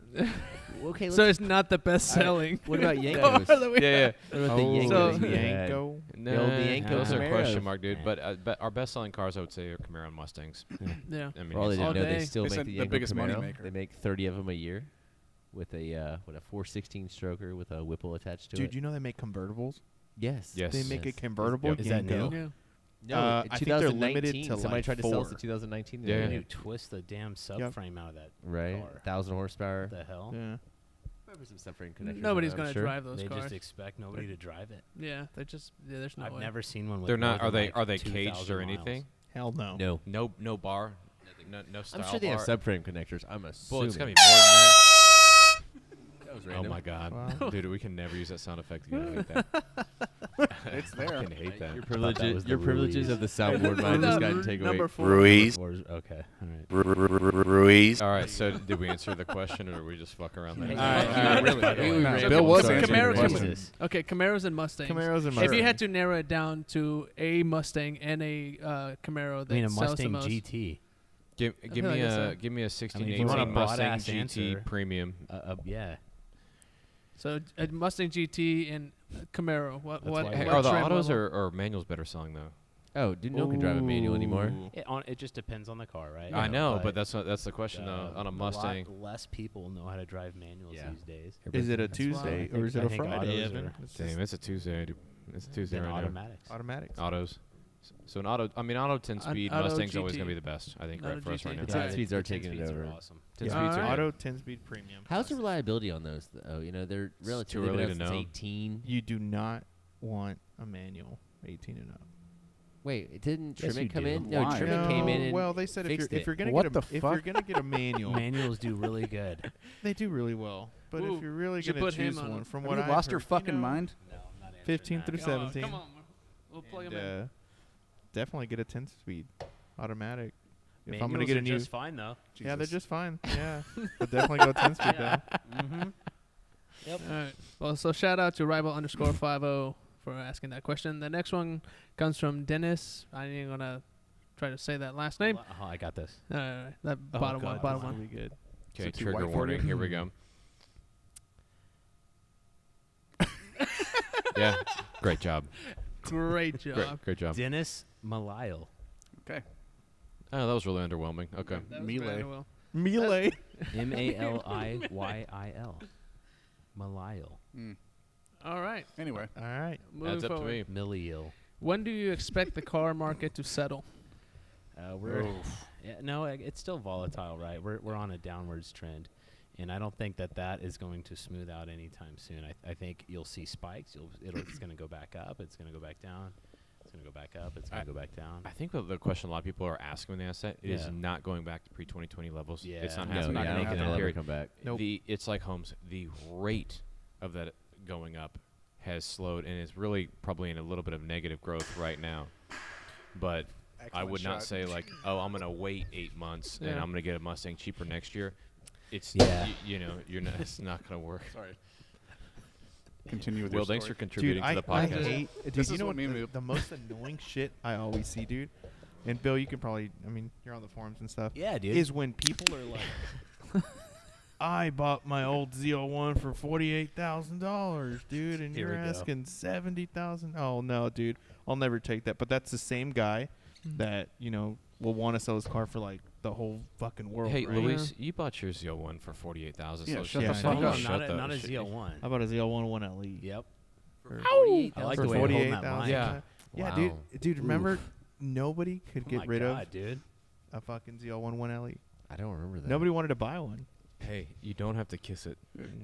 Okay. So Let's, it's not the best-selling. what about car Yankos? that we Yeah, have. What about the Oh, Yankos? So- you had? Yanko. Nah, The old Yanko those are Camaro. question mark, dude. Man. But our best-selling cars, I would say, are Camaro and Mustangs. Yeah. I mean, For all they it's- all didn't know, day. they still They make said the the Yanko biggest money Camaro. maker. They make 30 of them a year, with a 416 stroker with a Whipple attached to Dude, it. you know they make convertibles? Yes. Yes. They make a Yes. convertible Is that Yanko. new? Yeah. No, I in think they're 2019, limited to somebody like tried to sell us 4. in 2019. Yeah. Can Yeah. you twist the damn subframe out of that Right. car? 1,000 horsepower. What the hell? Yeah. Maybe some subframe connectors. Nobody's I'm going to sure. drive those They cars. just expect nobody to drive it. Yeah, there's no I've way. never seen one with They're more not. than, like, Are they 2,000 caged or miles. anything? Hell no. No. No bar. No style. I'm sure they have bar. subframe connectors. I'm assuming. Well, it's gotta be more than that. That was Oh random. my god, Wow. dude, we can never use that sound effect again. I hate that. It's I there. fucking hate that. Your thought that was privileges, the your privileges Ruiz. of the soundboard might just gotten taken away. Number 4. Ruiz. Okay, all right. Ruiz. All right, so did we answer the question, or did we just fuck around there? Hey, Alright, really, really, no, really Bill was Camaro- answering Camaro- the question. Jesus. Okay, Camaros and Mustangs. Camaros and If Mustangs. you had to narrow it down to a Mustang and a Camaro that I mean, a sells the Mustang most. GT. Give feel me like it's a a- give me a 16, if you want a 18 Mustang broad-ass GT answer- Premium. Yeah. So a Mustang GT and Camaro. What? That's What? why what you- Are the trim autos level? or manuals better selling though? Oh, dude, no one can drive a manual anymore. It just depends on the car, right? I know, but that's the question though. On a lot Mustang, less people know how to drive manuals Yeah. these days. Is it a That's why Tuesday I or is think- it I a think Friday, autos Evan? are- It's damn, just it's a Tuesday. It's a Tuesday Then right now. automatics. automatics. Autos. So an auto, I mean, auto 10-speed Auto Mustang's always GT. going to be the best, I think, Auto right for us GT. right now. The Yeah, 10 speeds are the 10 taking it speeds are over. awesome. 10 Yeah. speeds are Alright. Auto 10-speed premium. How's the reliability on those, though? You know, they're relatively too early been to out since know. 18. You do not want a manual 18 and up. Wait, it didn't Yes, you Trimit come do. in? No, Why? Trimit came in and well, they said fixed if you're it. gonna What get the a, if you're fuck? gonna get a manual, Manuals do really good. they do really well. But Ooh, if you're really should gonna put him choose on one, it. from Have what you I've lost your heard, fucking mind? No, I'm not 15 through Come on, 17. come on. We'll plug him in. And, definitely get a 10-speed automatic. If I'm Manuals gonna get are a new, just fine though. yeah, they're Jesus. just fine. Yeah, but definitely go 10-speed though. Mm-hmm. Yep. All right. Well, so shout out to rival_50 for asking that question. The next one comes from Dennis. I ain't gonna try to say that last name. Oh, I got this. All right. That Oh, bottom God, one. Bottom this will one. be good. Okay, So too trigger white for warning. you? Here we go. Yeah, great job. Great job. Great job. Dennis Malayal. Okay. Oh, that was really underwhelming. Okay. That was Melee. very well. Melee. Malayil. Malayil. Mm. All right. Anyway, All right. Moving That's up to forward. me. Milial. When do you expect the car market to settle? We're no, it's still volatile, right? We're on a downwards trend, and I don't think that is going to smooth out anytime soon. I think you'll see spikes. It's going to go back up. It's going to go back down. It's going to go back up. It's going to go back down. I think the question a lot of people are asking when they ask that is Yeah. not going back to pre-2020 levels. Yeah. It's not No, happening. yeah, I don't Making think that it'll period. come back. Nope. It's like Holmes. The rate of that going up has slowed and is really probably in a little bit of negative growth right now. But I excellent would not shot. say like, oh, I'm gonna wait 8 months and Yeah. I'm gonna get a Mustang cheaper next year. It's Yeah. you know you're not. It's not gonna work. Sorry. Continue with Will, your thanks for story. contributing to the I podcast. hate. Dude, This you is know what what? me and The, Bill- the most annoying shit I always see, dude. And Bill, you can probably. I mean, you're on the forums and stuff. Yeah, dude. Is when people are like, I bought my old Z01 for $48,000, dude, and Here you're we go. asking $70,000. Oh no, dude, I'll never take that. But that's the same guy that will want to sell his car for like the whole fucking world. Hey, right? Luis, you bought your Z01 for 48,000. Yeah, so shut the shut fuck up. up. Shut not the a shit. ZL1. How about a Z01 1LE? Yep. For I like for the way you're holding that 48,000. line. Yeah. Yeah, Wow. dude. Remember, nobody could Oh get my rid God, of dude. a fucking Z01 1LE. I don't remember that. Nobody wanted to buy one. Hey, you don't have to kiss it.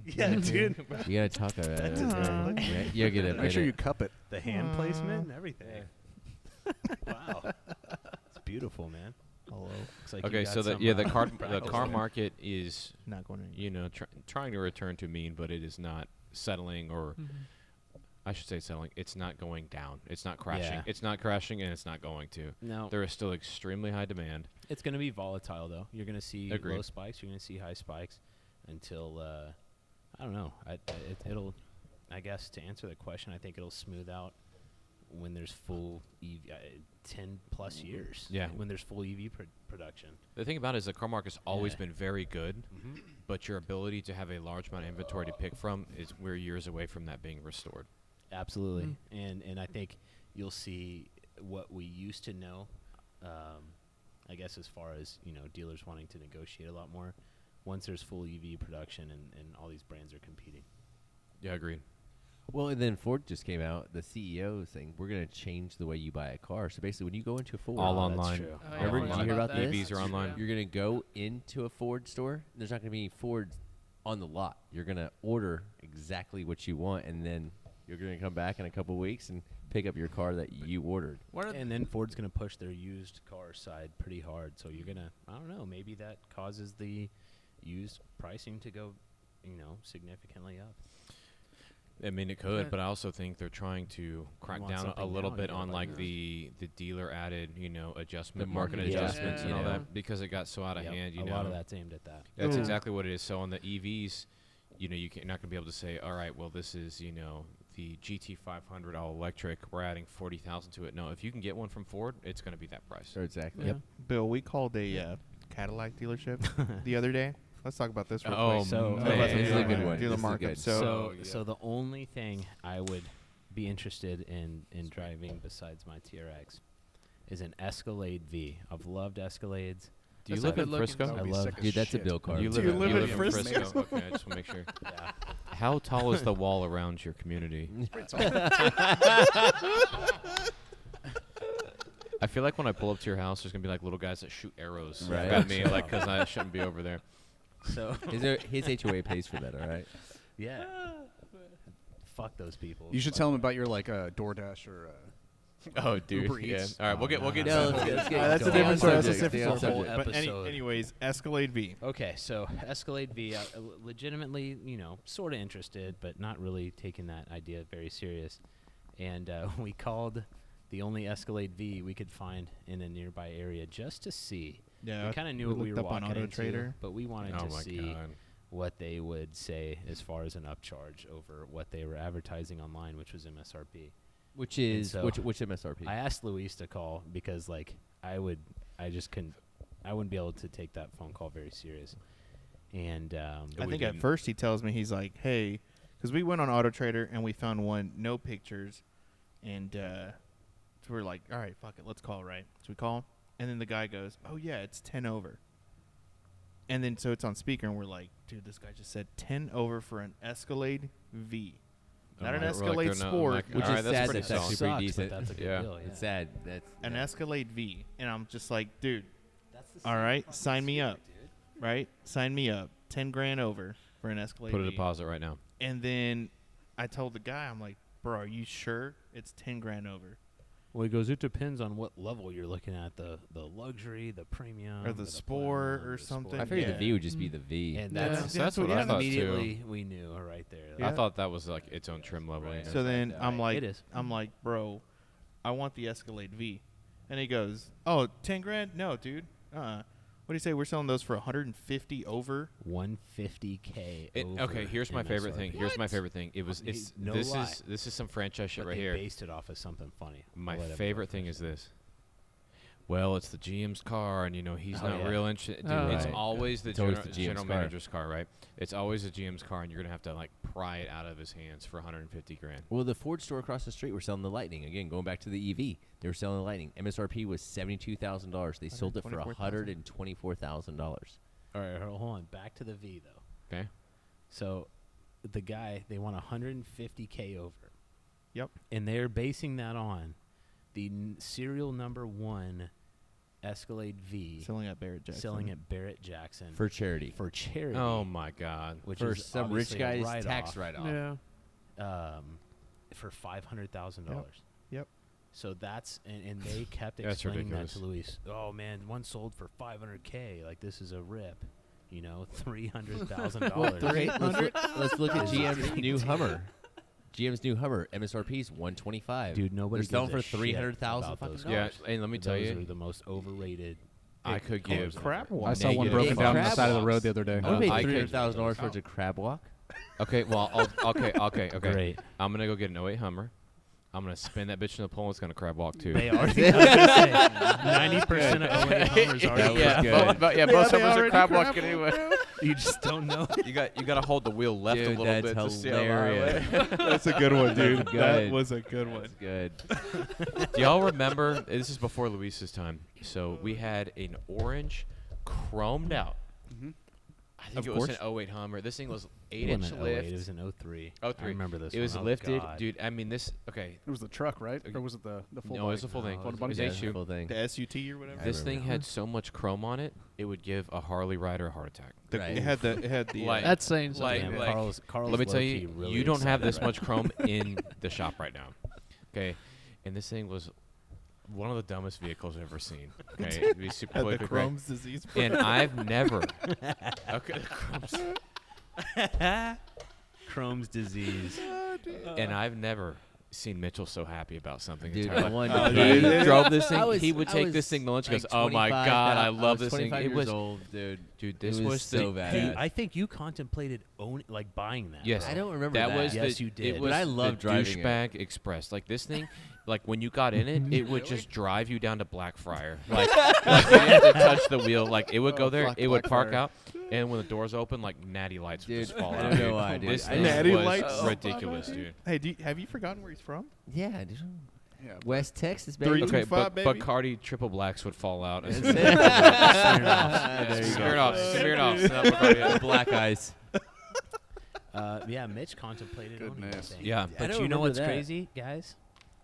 Yeah, dude. You gotta talk about it. Aw. Yeah, you get it. Make sure you cup it. The hand Aw. placement and everything. Wow. It's beautiful, man. Hello. Looks like Okay, you so got the some, car practice. market is Not going to. trying to return to mean, but it is not settling, or I should say settling. It's not going down. It's not crashing. Yeah. It's not crashing, and it's not going to. No, There is still extremely high demand. it's going to be volatile though. You're going to see Agreed. low spikes. You're going to see high spikes until I don't know. It'll. I guess to answer the question, I think it'll smooth out when there's full 10 plus years. Yeah. When there's full EV production. The thing about it is the car market's always Yeah. been very good, Mm-hmm. but your ability to have a large amount of inventory to pick from we're years away from that being restored. Absolutely, and I think you'll see what we used to know. I guess as far as dealers wanting to negotiate a lot more once there's full EV production and all these brands are competing. Yeah, agreed. Well, and then Ford just came out, the CEO saying, we're going to change the way you buy a car. So basically, when you go into a Ford, All that's online. true. Oh, Remember, I did you forgot hear about that. this? EVs are online. you're going to go into a Ford store. There's not going to be any Fords on the lot. You're going to order exactly what you want, and then you're going to come back in a couple weeks and pick up your car that you ordered. What are And then Ford's going to push their used car side pretty hard. So you're going to, I don't know, maybe that causes the used pricing to go, significantly up. I mean, it could, Yeah. but I also think they're trying to crack want down a something little now, bit you on gotta like buy the dealer added, adjustment, The market market adjustments and all adjustments, that because it got so out of Yep, hand. a lot of that's aimed at that. That's Yeah. exactly what it is. So on the EVs, you're not going to be able to say, all right, well, this is the GT500 all electric. We're adding 40,000 to it. No, if you can get one from Ford, it's going to be that price. So exactly. Yeah. Bill, we called a Cadillac dealership the other day. Let's talk about this real Oh, quick. So- man. This is a good one. Do the This is markup. good. So, So the only thing I would be interested in driving besides my TRX is an Escalade V. I've loved Escalades. Do you That's live not in good looking. Frisco? That I love. Dude, that's a bill car. You Do live, you in- live you in live in Frisco? Frisco? Okay, I just want to make sure. Yeah. How tall is the wall around your community? I feel like when I pull up to your house, there's gonna be like little guys that shoot arrows Right. at me, like because I shouldn't be over there. So His HOA pays for that, all right? yeah. Fuck those people. You should Fuck tell them them. about your like DoorDash or. Oh, dude. Uber Yeah. Eats. All right, we'll get No, to No, that. let's get that's a stay on different story. That's a subject, stay on different whole subject. But episode. anyways, Escalade V. Okay, so Escalade V, legitimately, sort of interested, but not really taking that idea very serious. And we called the only Escalade V we could find in a nearby area just to see. Yeah, We kind of knew what we looked were up on walking Auto into, Trader. but we wanted Oh to my see god. what they would say as far as an upcharge over what they were advertising online, which was MSRP. Which is so- which MSRP? I asked Luis to call because I wouldn't be able to take that phone call very serious. And I we think at didn't. first he tells me, he's like, hey, because we went on Auto Trader and we found one, no pictures. And so we're like, all right, fuck it, let's call, right? So we call, and then the guy goes, oh, yeah, it's 10 over. And then so it's on speaker, and we're like, dude, this guy just said 10 over for an Escalade V. Not I'm an like, Escalade we're like, no, I'm Sport, like, Which all is right, that's sad pretty that that's solid. super sucks, decent. But that's a good Yeah. deal. Yeah. It's sad. That's an Escalade V. And I'm just like, dude, That's the all same right, fucking sign me Civic, up. dude. right? Sign me up. 10 grand over for an Escalade Put a V. deposit right now. And then I told the guy, I'm like, bro, are you sure it's 10 grand over? Well, he goes, it depends on what level you're looking at, the luxury, the premium, Or the Sport or something. I figured Yeah. the V would just be the V. And Yeah. that's, That's what I thought, too. immediately we knew right there. Yeah. I thought that was like its own trim level. Right. you know? So then Right. I'm like, It is. bro, I want the Escalade V. And he goes, oh, 10 grand? No, dude. What do you say? We're selling those for 150 over. 150K. Okay, here's my favorite thing. MSRP. Here's my favorite thing. It was it's No this lie. is some franchise shit But right they here. based it off of something funny. My I'll let everyone favorite thing finish is this. Well, it's the GM's car, and he's Oh, not yeah. real interested. Dude, Oh, it's right. always the It's always general, the GM's general car. manager's car, right? It's always the GM's car, and you're gonna have to like pry it out of his hands for 150 grand. Well, the Ford store across the street were selling the Lightning. Again, going back to the EV, they were selling the Lightning. MSRP was $72,000. They sold it for $124,000. All right, hold on. Back to the V though. Okay. So, the guy they want 150K over. Yep. And they're basing that on the serial number 1 Escalade V Selling at Barrett Jackson. selling at Barrett Jackson For charity. for charity. Oh my God. which For is some rich obviously a guy's write-off, tax write-off. Yeah. For $500,000. Yep. So that's and they kept That's explaining that ridiculous. to Luis. Oh man, one sold for $500K. Like this is a rip. $300,000. Let's look at Is GM's new ridiculous. Hummer. GM's new Hummer MSRP is $125. Dude, nobody They're selling gives for a shit $300,000 about those Yeah, cars. and let me tell Those you, are the most overrated. I could give crap I walk. saw one Negative broken down on the crab side of the walks. road the other day. I would pay I could- $300,000 for a crab walk. Okay, well, okay. Great. I'm gonna go get an 08 Hummer. I'm gonna spin that bitch in the pole. It's gonna crab walk too. They already. I was gonna say 90% of 08 Hummers are. yeah, good. both they Hummers are already crab crab walking anyway. You just don't know. You gotta hold the wheel left Dude, a little that's bit to see how hilarious. That's a good one, dude. That's That good. was a good one. That's good. Do y'all remember? This is before Luis's time. So we had an orange, chromed out. I think Of it was course. an 08 Hummer. This thing was It 8-inch wasn't 08, lift. It was an 03. Oh, I 03. remember this. It was one. Oh, lifted, God. dude. I mean, this. Okay. It was the truck, right? Or was it the full No, it body? was the full thing. No, It body? was Yeah. HU. Full thing. The SUT or whatever. I This thing remember. had so much chrome on it, it would give a Harley rider a heart attack. Right. It had the Like- That's saying something. like- Damn, like- Carl's Let me tell low-key you, really you don't have excited this right much chrome in the shop right now. Okay, and this thing was one of the dumbest vehicles I've ever seen. Okay, to be super had the politically correct. Crohn's disease. And I've never. Okay, Crohn's. Chrome's disease. And I've never seen Mitchell so happy about something. Dude, entirely. the one Oh, he dude. drove this thing. I was- he would I take was this thing to lunch. like Goes, oh my 25, god, I I love was this thing. 25 It years was, old, dude. dude. It This was was so the, bad. Hey, I think you contemplated buying that. Yes. bro. I don't remember That that. was Yes, the, you did. It But was I love the driving it. douchebag express. Like this thing, like when you got in it, it would just drive you down to Blackfriar. Like you didn't have to touch the wheel. Like it would go there, fuck it would park Blackfriar. out, and when the doors open, like natty lights would Dude, just fall I out. don't know why, dude. This I thing Natty was lights? ridiculous, dude. Hey, have you forgotten where he's from? Yeah, dude. Yeah. West Texas, baby. Three- Okay, 2.5, baby. Bacardi triple blacks would fall out. That's Smear it. it off. There you Smear it go. off. Smear it off. Snap Bacardi out. Black eyes. Yeah, Mitch contemplated owning that Goodness. thing. Yeah. But don't you know remember what's that. crazy, guys?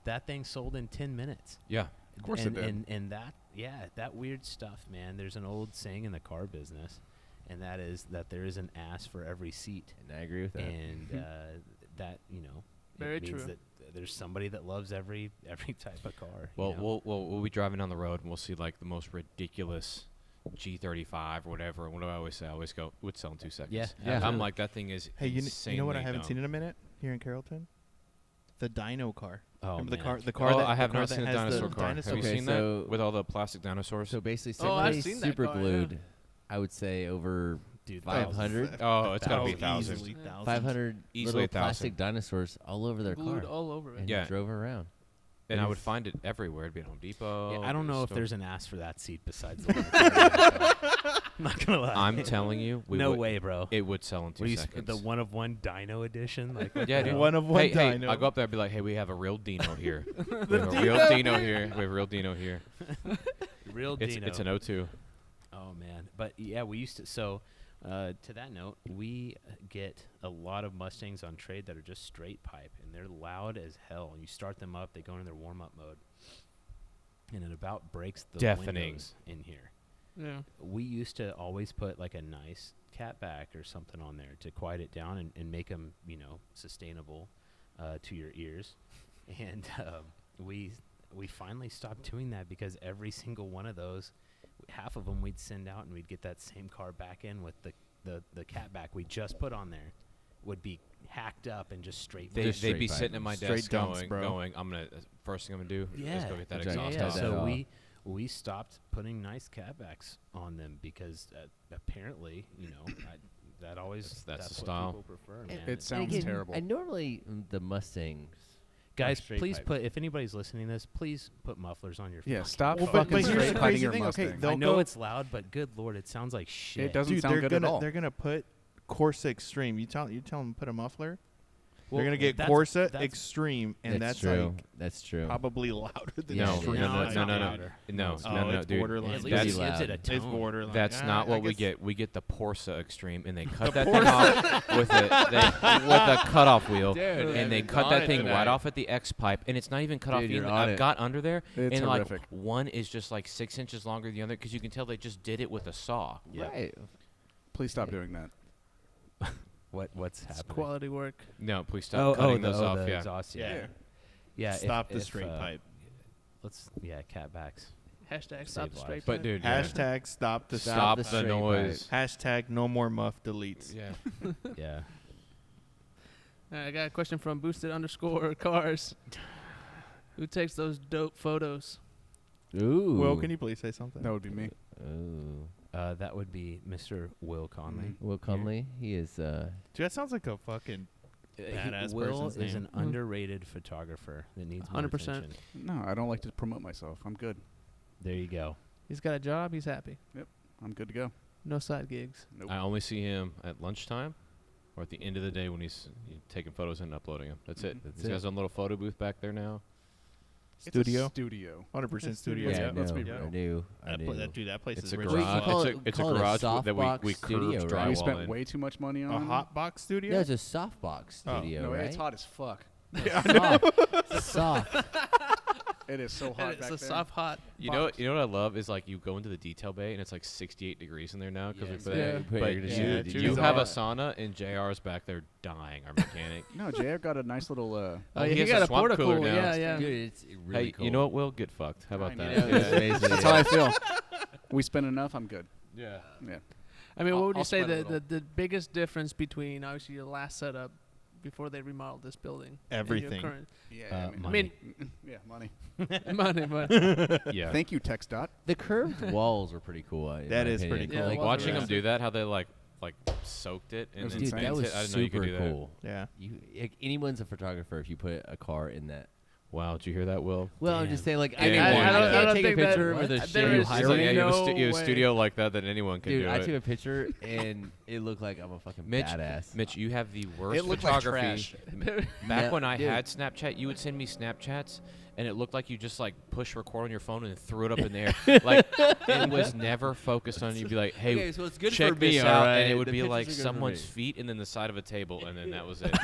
That thing sold in 10 minutes. Yeah. Of course and, it did. And that, yeah, that weird stuff, man. There's an old saying in the car business, and that is that there is an ass for every seat. And I agree with that. And that, you know, Very it means true. that there's somebody that loves every type of car. Well, you know? we'll be driving down the road and we'll see like the most ridiculous G35 or whatever. And what do I always say? I always go, would sell in 2 seconds. Yeah, Yeah. I'm absolutely. like, that thing is Hey, you know what I insanely haven't dumb. seen in a minute here in Carrollton? The Dino car. Oh, Remember man. the car Oh, that I have the car not that seen a has dinosaur the car. dinosaur Have you Okay, seen so- that with all the plastic dinosaurs? So basically, Oh, I've somebody seen that super car, yeah. glued, I would say over Dude, 500, Oh, it's got to be thousands. 1,000. Easily thousands. 500 Easily little 1,000. plastic dinosaurs all over their Glued car. all over it. And Yeah. drove around. And I would find it everywhere. It'd be at Home Depot. Yeah, I don't know if store. there's an ass for that seat besides the one. I'm not gonna lie. I'm telling you, no way, bro. It would sell in 2 What do you seconds. the one of one Dino edition? Like, what Yeah, the dude. hell? One of one hey, dino. I go up there and be like, hey, we have a real Dino here. We have a real Dino here. We have a real Dino here. Real Dino. It's an O2. Oh man, but yeah, we used to. So, to that note, we get a lot of Mustangs on trade that are just straight pipe, and they're loud as hell. And you start them up, they go into their warm up mode, and it about breaks the Deafening. windows in here. Yeah. We used to always put like a nice catback or something on there to quiet it down and make them, you know, sustainable to your ears. And we finally stopped doing that because every single one of those, half of them we'd send out and we'd get that same car back in with the catback we just put on there would be hacked up and just straight. They'd Just be straight sitting pipe. at my Straight desk dumps, bro. going, I'm going to, first thing I'm going to do is go get that Exactly. exhaust yeah, off. that so off. we stopped putting nice catbacks on them because apparently, you know, that always That's the what style. people prefer, man. It And sounds again, terrible. And normally the Mustangs. Guys, straight please pipe. put, if anybody's listening to this, please put mufflers on your Yeah, fucking stop Well, fucking but here's straight the piping crazy your thing, okay, Mustang. they'll I know go- it's loud, but good lord, it sounds like shit. It doesn't Dude, sound they're good gonna at all. they're gonna put Corsa Extreme. You tell them to put a muffler. Well, they're gonna get that's- Corsa that's- Extreme, and that's true. like That's true. probably louder than Yeah, No, it no, is. no, it's no, not no, no, louder. no, Oh, no, no, it's dude. borderline. At That's least it loud. gives it a tone. It's borderline. That's Ah, not I what we guess- get. We get the Porsa Extreme, and they cut that thing off with a cutoff wheel, Dude, and they cut that thing right off at the X pipe, and it's not even cut off. Dude, you're Even, on I've it. got under there, It's and like horrific. one is just like 6 inches longer than the other because you can tell they just did it with a saw. Yeah. Right. Please stop doing that. What's It's happening? quality work. No, please stop cutting those off. the Yeah, exhaust, Yeah. yeah. Yeah. Stop the if, straight pipe. Let's catbacks. Hashtag Save stop the lives. straight but pipe. dude, yeah. Hashtag stop the stop the the straight noise. Hashtag no more muff deletes. Yeah. Yeah. I got a question from boosted_cars. Who takes those dope photos? Ooh. Will, can you please say something? That would be me. Ooh. That would be Mr. Will Conley. Will Conley. He is. Dude, that sounds like a fucking. Badass Will person's is name. an underrated photographer that needs more 100%. attention. No, I don't like to promote myself. I'm good. There you go. He's got a job. He's happy. I'm good to go. No side gigs. Nope. I only see him at lunchtime or at the end of the day when he's taking photos and uploading them. That's it. That's He's got it. his own little photo booth back there now. It's a Studio? studio. 100% studio. Yeah, let's no, be real. I knew. I That, knew. that dude, that place It's is a rich. Well, you garage. can call It's it- a call it a garage soft that box we studio, curved right? We drywall spent in. way too much money A on hot box studio? No, it's a softbox Oh. studio, No, right? it's hot as fuck. Soft. Soft. It is so hot It's back a there. soft hot. You know what I love is like you go into the detail bay and it's like 68 degrees in there now because Yes. we put Yeah. it. Put But air you, conditioning. dude, you it's have a hot. sauna and JR's back there dying, our mechanic. No, JR got a nice little. Oh, Oh, yeah, he he has got a a swamp porta cooler cool. now. Yeah, yeah. Dude, it's really Hey, cool. you know what, Will? Get fucked. How about I that? know. Yeah, basically, That's yeah. how I feel. We spend enough. I'm good. Yeah. Yeah. I mean, I'll- what would you I'll say spread a the biggest difference between obviously your last setup before they remodeled this building? and your Everything. current- Yeah. I mean, yeah, money. money, but Yeah. Thank you, TechStop. The curved walls are pretty cool. in That my is pretty opinion. cool. Yeah, Like, walls are Watching them rad. do that, how they like soaked it and was then Dude, insane. that painted was it. I didn't know you super could do that. cool. Yeah. Anyone's a photographer if you put a car in that Wow, did you hear that, Will? Well, I'm Damn. just saying, like, I anyone. don't- I I don't can't take a think that- picture what? with a There shitty is He's hiring. like, no in a way. studio like that anyone can Dude, do I it. took a picture and it looked like I'm a fucking Mitch, badass. Mitch, you have the worst It looked like photography. trash. Back Yeah, when I dude. had Snapchat, you would send me Snapchats, and it looked like you just like push record on your phone and threw it up in the air. Like it was never focused on. You'd be like, "Hey, Okay, so it's good check for me, this all out," right? and it would The be pictures like are good for someone's me. feet and then the side of a table, and then that was it.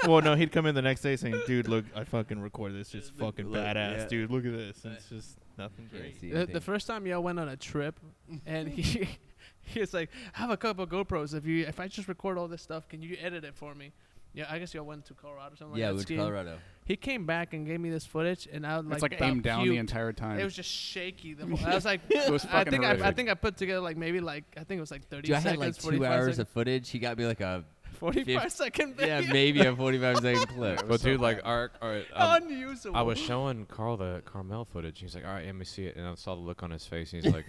Well, no, he'd come in the next day saying, "Dude, look, I fucking recorded this. Just fucking Look, badass, yeah. dude. Look at this. And it's just nothing Can't great." see The anything. first time y'all went on a trip, and he was like, "I have a couple of GoPros. If I just record all this stuff, can you edit it for me?" Yeah, I guess y'all went to Colorado or something Yeah, like we that. went to skiing. Colorado. He came back and gave me this footage, and I was like, It's like about aimed down the puked. entire time. It was just shaky. The whole, I was like, It was I fucking think I horrific. think I put together like maybe like I think it was like 30 Dude, I seconds, had like 2 45 hours seconds, of footage. He got me like a 45 second video. yeah, maybe a 45-second clip. It was But so dude, like, bad. all right, Unusable. I was showing Carl the Carmel footage. He's like, "All right, let me see it," and I saw the look on his face. And he's like,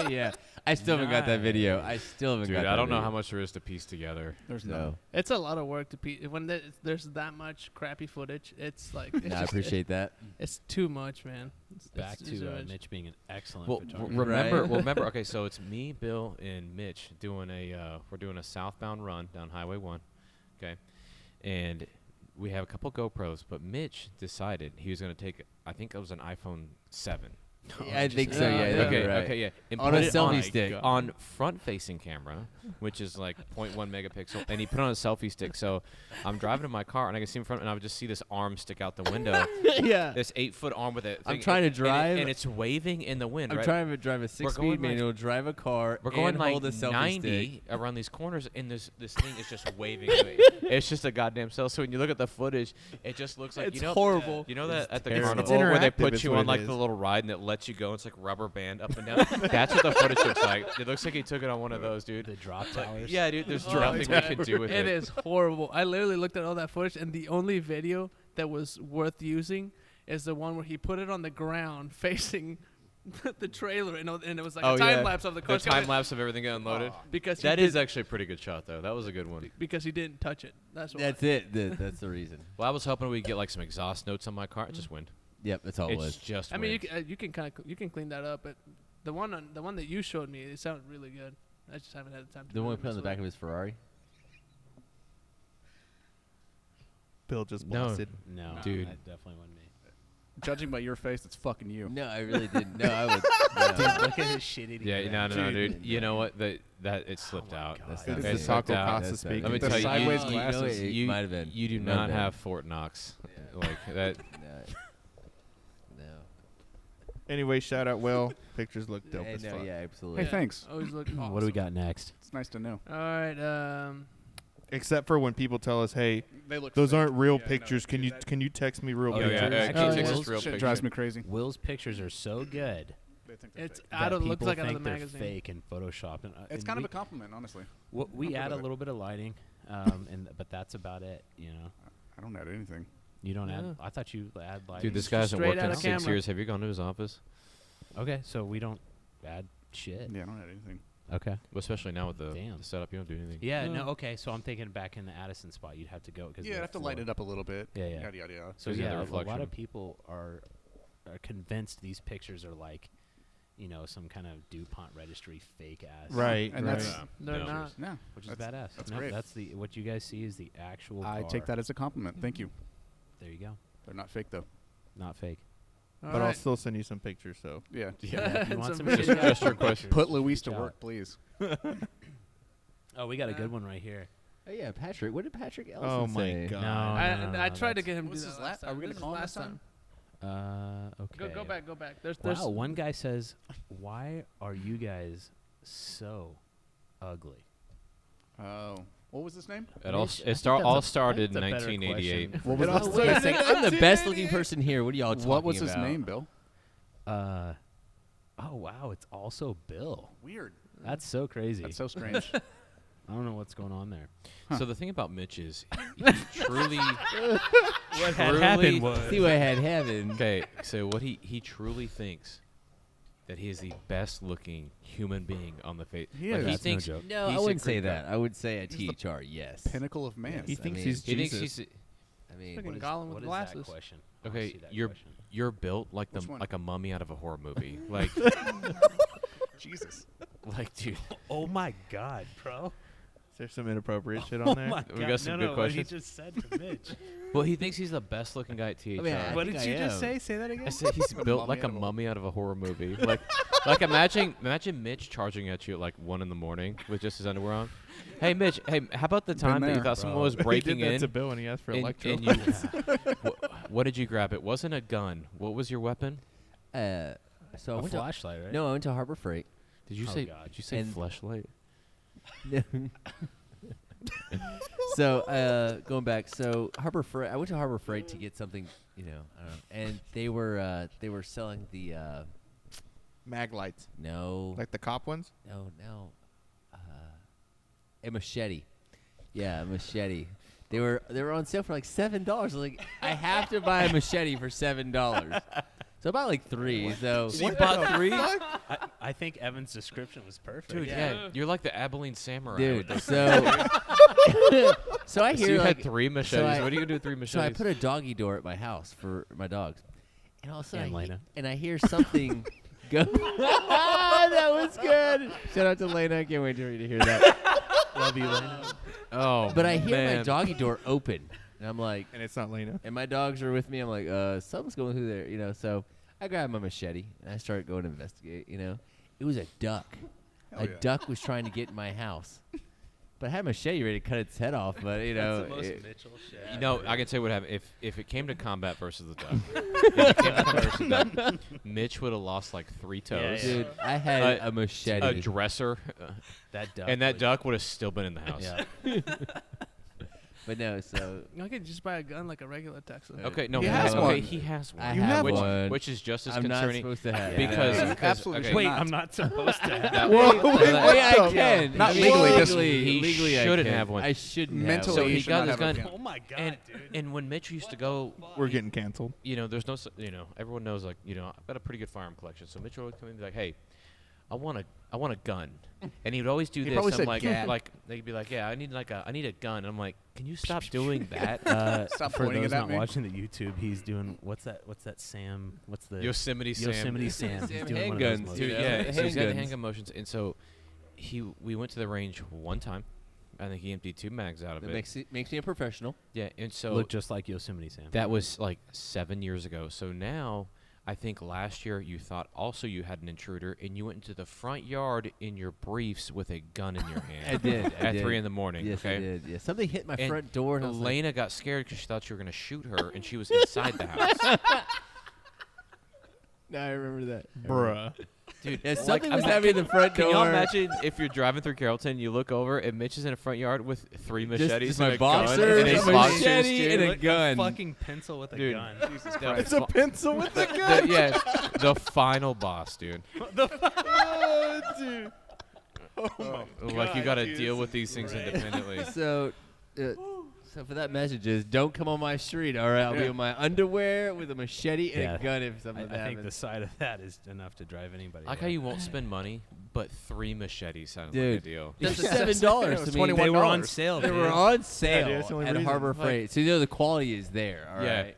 Yeah, I still haven't got that video. I still haven't "Dude, got that I don't know video. how much there is to piece together." There's So, no. It's a lot of work to when there's that much crappy footage. It's like it's, I just, appreciate that. it's too much, man. Back it's to too much. Mitch being an excellent Well, photographer. remember, Right. well, remember. Okay, so it's me, Bill, and Mitch doing we're doing a southbound run down Highway 1. Okay, and we have a couple GoPros, but Mitch decided he was going to take, I think it was an iPhone 7. Yeah, I think so. Yeah, Yeah, yeah. you're Okay, right. okay, yeah. And On put a it selfie on, stick. on front-facing camera, which is like 0.1 megapixel, and he put it on a selfie stick. So I'm driving in my car, and I can see in front, and I would just see this arm stick out the window. Yeah. This 8-foot arm with it. I'm trying to drive. and it's waving in the wind. I'm right? trying to drive a going 6-speed like- manual, drive a car, We're going and like hold a selfie 90 stick. around these corners, and this thing is just waving. Away. It's just a goddamn cell. So when you look at the footage, it just looks like It's you know horrible. You know that at the terrible. carnival where they interactive put is you what on it like is. the little ride and it lets you go. It's like rubber band up and down. That's what the footage looks like. It looks like he took it on one of those, dude. The drop But towers. yeah, dude. There's Oh, nothing we can do with it. It is horrible. I literally looked at all that footage, and the only video that was worth using is the one where he put it on the ground facing the trailer, and it was like Oh, a time yeah. lapse of the The car time lapse of everything getting unloaded. because That he is did- actually a pretty good shot, though. That was a good one. because he didn't touch it. That's why. That's it. That's the reason. Well, I was hoping we'd get like some exhaust notes on my car. It just wind. Yep, that's all it It's was. just. I mean, wind. you can kind of you can clean that up, but the one that you showed me, it sounded really good. I just haven't had the time to. The one we really put on the mess back of with his Ferrari. Bill just No. blasted. No, Dude. that definitely wasn't me. Judging by your face, it's fucking you. No, I really didn't. No, I would. Dude, look at his shitty. Yeah, no, Dude. dude. You know what? That it slipped out. That's It's not the good. Taco out. Casa That's speaking. Let me The tell you, sideways you, glasses. it you, might have been. you do Might have not been. have Fort Knox. Yeah. Like that. No. Anyway, shout out Will. Pictures look dope Hey, as no, fuck. yeah, absolutely. Hey, thanks. Always look awesome. What do we got next? It's nice to know. All right. Except for when people tell us, "Hey, They look. those fake. aren't real Yeah, no, pictures. they Can do you that. can you text me real Oh, yeah, pictures?" yeah. Actually, Actually, Will's- it's real Shit picture. drives me crazy. Will's pictures are so good They think they're It's fake. out that of looks people like out of think the they're magazine. fake and Photoshop. And, It's kind of a compliment, honestly. we I'm add good a with it. little bit of lighting, but that's about it. You know, I don't add anything. you don't Yeah. add. I thought you add lighting. Dude, this guy hasn't Straight worked in outta 6 camera. years. Have you gone to his office? Okay, so we don't add shit. Yeah, I don't add anything. Okay. Well, especially now with the Damn. setup, you don't do anything. Yeah. Yeah. No. Okay. So I'm thinking back in the Addison spot, you'd have to go because Yeah, I have to light it up a little bit. Yeah, yeah. Yada yada yada. So Because of the yeah, a lot reflection. of people are convinced these pictures are like, you know, some kind of DuPont registry fake ass. Right, And right. that's They're No. not. no, Which is that's- badass. That's No, great. That's the what you guys see is the actual. I car. take that as a compliment. Thank you. There you go. They're not fake though. Not fake. All But I'll right. still send you some pictures. So Yeah. Yeah. If you want Some some video. Just your question. Put Luis to Good work, job. please. Oh, we got a good one right here. Oh yeah, Patrick. What did Patrick Ellison Oh my say? God. No, I tried to that's- get him to do What's that his last la- time. are we gonna This is call him last this time? Okay. Go back. There's Wow. One guy says, "Why are you guys so ugly?" Oh, what was his name? It all Mitch, I it think start that's all a- started in that's a better 1988. question. What was, It his, all- I was gonna say, I'm the best looking person here. What are y'all talking what was his about? name, Bill? Oh wow, it's also Bill. Weird. That's so crazy. That's so strange. I don't know what's going on there. So the thing about Mitch is he truly, What had happened See what had happened. okay. So what he truly thinks that he is the best looking human being on the face. He Like, is. he That's no thinks joke. No, he's I a wouldn't say great guy. that. I would say at He's the THR, yes. Pinnacle of man. he Yes, I thinks mean, he's He thinks Jesus. he's I mean, Freaking Gollum with What is glasses. that question? I wanna Okay, see that you're question. you're built like Which one? like a mummy out of a horror movie. Like Jesus. like dude. Oh my God, bro! Is there some inappropriate shit Oh on there? my We God! got some good what he questions. just said to Mitch. Well, he thinks he's the best looking guy at THR. mean, I What think did you I just am. say? Say that again. I said he's A built mummy like a out of a- mummy out of a horror movie. Like imagine Mitch charging at you at like 1 a.m. with just his underwear on. Hey Mitch, hey, how about the time that you there. thought someone Bro. was breaking he did that in? to Bill when he asked for and- electro. and you- what did you grab? It wasn't a gun. What was your weapon? So I A went to, flashlight, right? no, I went to Harbor Freight. Did you Oh, say? God. Did you say And- fleshlight? So going back, so Harbor Freight. I went to Harbor Freight to get something, I don't know, and they were selling the Mag lights, no, like the cop ones. no, a machete. Yeah, a machete. They were on sale for like $7. I was like, I have to buy a machete for $7. So I bought like 3. So You bought 3? I think Evan's description was perfect. Dude, yeah. You're like the Abilene samurai. dude, with so so I so hear you like had 3 machetes. I- What are you gonna do with 3 machetes? so I put a doggy door at my house for my dogs, and all of a sudden And Lena. I hear something go. That was good. Shout out to Lena. I can't wait for you to hear that. Love you, Lena. oh, But I hear my man. doggy door open, and I'm like, And it's not Lena. and my dogs are with me. I'm like, something's going through there, So I grab my machete and I start going to investigate. It was a duck. Hell A yeah. duck was trying to get in my house, but I had a machete ready to cut its head off. But That's the most it- Mitchell shit. You know, I can tell you what happened. If it came to combat versus the duck, if it came to combat versus the duck, Mitch would have lost like 3 toes, Yeah. dude, I had Uh, a machete. a dresser, That duck. and that was- duck would have still been in the house. Yeah. But no, so I could just buy a gun like a regular Texan. Okay, no, He has has okay, one. he has one. I You have have which, one. which is just as I'm not concerning supposed to have because, You because absolutely okay, should Wait, not. I'm not supposed to have that- Whoa, that- wait, that- what I the- can. Not I mean, legally, just- he legally I shouldn't can. have one. I shouldn't Mentally, So have you he should got not his have a gun. Oh my God, and, dude. and when Mitch used to go, We're getting canceled. there's no, everyone knows like, I've got a pretty good firearm collection. So Mitch would come in and be like, hey, I want a gun, and he would always do He this. probably I'm said like, gat. they'd be like, yeah, I need a gun. And I'm like, can you stop doing that? Stop For pointing those it at not me. watching the YouTube, he's doing what's that Sam? What's the Yosemite Sam. Yosemite Sam. He's Sam doing one of those handguns, motions. Dude, Yeah, yeah, the so he's got the handguns. handgun motions, and so we went to the range one time. I think he emptied 2 mags out of That it. makes me a professional. Yeah, and so Look just like Yosemite Sam. that was like 7 years ago. So now, I think last year you thought also you had an intruder, and you went into the front yard in your briefs with a gun in your hand. I did. I At did. 3 in the morning. Yes, okay. I did. Yeah, something hit my And front door, and I was like, Elena got scared because she thought you were going to shoot her, and she was inside the house. "No, I remember that, Bruh. Dude, Yeah, like, something was ima- happening in the front Can door. you imagine if you're driving through Carrollton, you look over, and Mitch is in the front yard with 3 machetes just and my a gun, boxers, and his a boxers, machete, dude. and a Like gun. fucking pencil with a Dude. gun. Jesus The Christ. It's a pencil with the yeah, the final boss, dude. oh, dude. Like you got to deal with these things independently. So, so for that message is, don't come on my street, all right? I'll be Yeah. in my underwear with a machete and Yeah. a gun if I something think the happens. side of that is enough to drive anybody. I like how away. you won't spend money, but 3 machetes sounds Dude. like a deal. That's Yeah. $7 It to was me. $21. They were on sale. They dude. were on dude, sale that's the only at reason. Harbor Like- Freight. So the quality is there, all Yeah. right?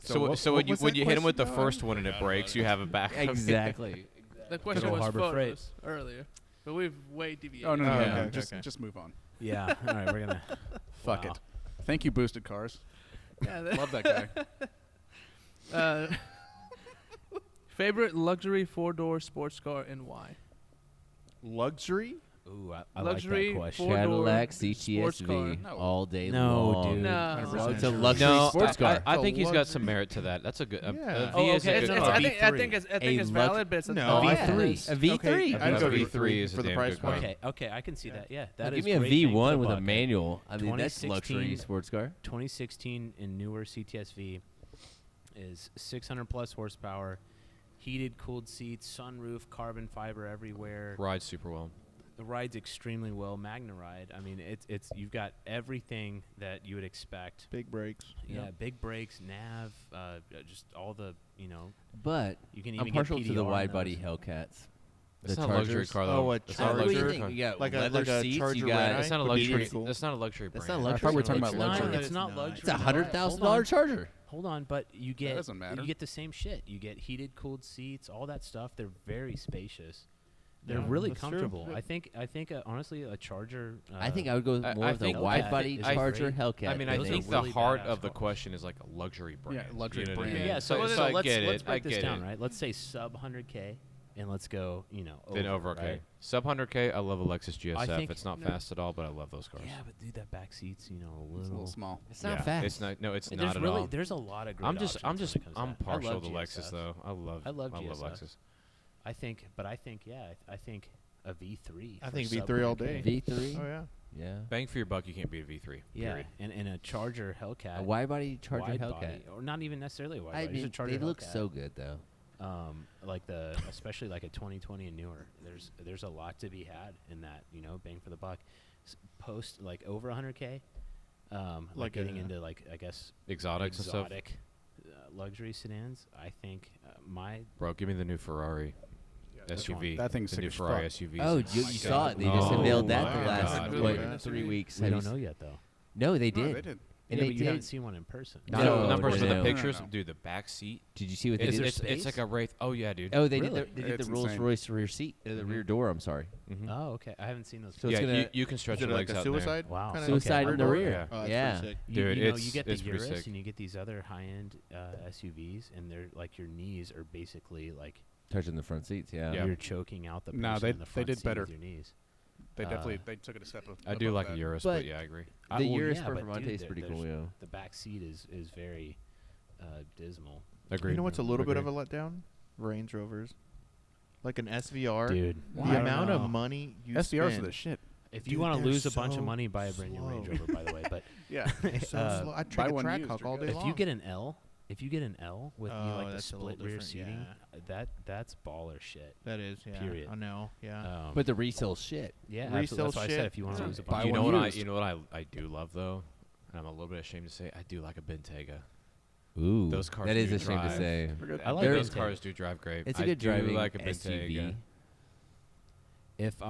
So, what- so what when you was when that you hit him with the question? first one and it breaks, you have a backup. Exactly. The question Good old was Harbor photos earlier, but we've way deviated. Oh, no, no, Oh, no, okay, no. okay, Just, okay. just move on. Yeah. All right, we're gonna. Fuck Wow. it. Thank you, Boosted Cars. Yeah, Love that guy. favorite luxury 4-door sports car and why? Luxury? Ooh, I Luxury like that question. four-door Cadillac sports car. CTSV No. all day No, long. dude. No. Well, it's a 100% luxury No, sports car. I It's a think he's got luxury. some merit to that. That's a good. Yeah. V Oh, is a okay. good It's, car. I think V3. it's A valid, but it's No, a a V3. A V3. Okay, I'd I'd go go V3 V3 is a for the damn price good car. point. Okay, I can see that. Yeah, that Give is me a great thing to V1 with a bucket. manual. I mean, that's 2016 luxury sports car. 2016 and newer CTSV is 600 plus horsepower, heated, cooled seats, sunroof, carbon fiber everywhere. Rides super well. The ride's extremely well. Magna ride. I mean, it's you've got everything that you would expect. Big brakes. Yeah, big brakes, nav, just all the But you can I'm even partial get to the PDR wide in body those. Hellcats. That's The not a luxury Chargers? car though. Oh, a That's not a What do you luxury think? car. You got Like a- leather like a seats. Charger You red got. eye? That's not a Would be luxury. cool. That's not a luxury That's brand. not I thought we were talking luxury. about It's luxury. not, it's not It's luxury. It's a at all. $100,000 Charger. Hold on, but you get doesn't matter. you get the same shit. You get heated, cooled seats, all that stuff. They're very spacious. They're Yeah, really that's true. comfortable. I think honestly, a Charger. I think I would go I- more I with a think- wide Hellcat body is Charger great. Hellcat. I mean, I Those are think really the heart badass of the cars. question is like a luxury brand. luxury You know what I brand. mean? Yeah, so, so so I let's get let's it. break I this get down, it. right? Let's say sub 100K, and let's go, Then over, okay. right? Sub 100K, I love a Lexus GSF. think- It's not No. fast at all, but I love those cars. Yeah, but dude, that back seat's It's a a little little. small. It's not Yeah, fast. It's not. No, it's And not there's at really all. there's a lot of great I'm partial to GSF. Lexus though. I love GSF. Lexus. I think I think a V3. I for think sub V3 all 100K. day. V3. Oh yeah. Yeah. Bang for your buck, you can't beat a V3. Yeah, Period. and a Charger Hellcat. A wide body Charger wide Hellcat. body, or not even necessarily a wide I body. Just a mean, Charger they look Hellcat. so good though. Like especially like a 2020 and newer. There's a lot to be had in that, bang for the buck. Post like over 100K, like Like getting a- into like I guess Exotics and stuff. exotic luxury sedans. I think my Bro, give me the new Ferrari SUV. That thing's the sick new as Ferrari fuck. SUV. Oh, you saw it. They just Oh unveiled that my the last God. what, Really? 3 weeks. we Have don't you know s- yet though. No, they No, did. they did. And Yeah, they but you haven't did. seen one in person. No, No, not versus no. the pictures, No. dude. The back seat. Did you see what they Is did? there It's space? like a Wraith. Oh yeah, dude. Oh, they Really? did. They did It's the Rolls insane. Royce rear seat, the rear door. I'm sorry. Mhm. Oh, okay. I haven't seen those. So yeah, it's gonna- you can stretch Is it your like legs a out in there. suicide? Wow. kinda Suicide okay. in the Rear rear. door? Oh, that's Yeah. pretty sick. Dude, you get the it's pretty Urus sick. and you get these other high-end SUVs, and they're like your knees are basically like Touching the front seats. Yeah. Yeah. you're choking out the person No, they- in the they front did seat better. with your knees. They definitely Uh, they took it a step. I do above like that. a Urus, But- but yeah, I agree. The well, Urus yeah, but Performante dude, is pretty cool. there's- Yeah. The back seat is very Agreed. dismal. You know what's a little bit of Agreed. a letdown? Range Rovers. Like an SVR. Dude, The I don't amount of know. money you SVRs are spend. the shit. if Dude, you want to they're lose a bunch of so money, buy a brand new Range slow. Rover, by the way. But Yeah. So Uh, slow. I buy tried a one track used, hawk you're all good. day if long. you get an L with Oh, like the that's a little split rear different, seating, yeah. that's baller shit. That is, yeah. Period. I know, yeah. But the resale shit. Yeah, resale absolutely. That's why I said shit. if you want to Yeah. lose a Buy bunch. You one know what used. I? You know what I do love though, and I'm a little bit ashamed to say I do like a Bentayga. Ooh. Those cars That is do a shame to drive. say. I like those Bentayga. cars do drive great. It's a I good do driving like a SUV. Bentayga. If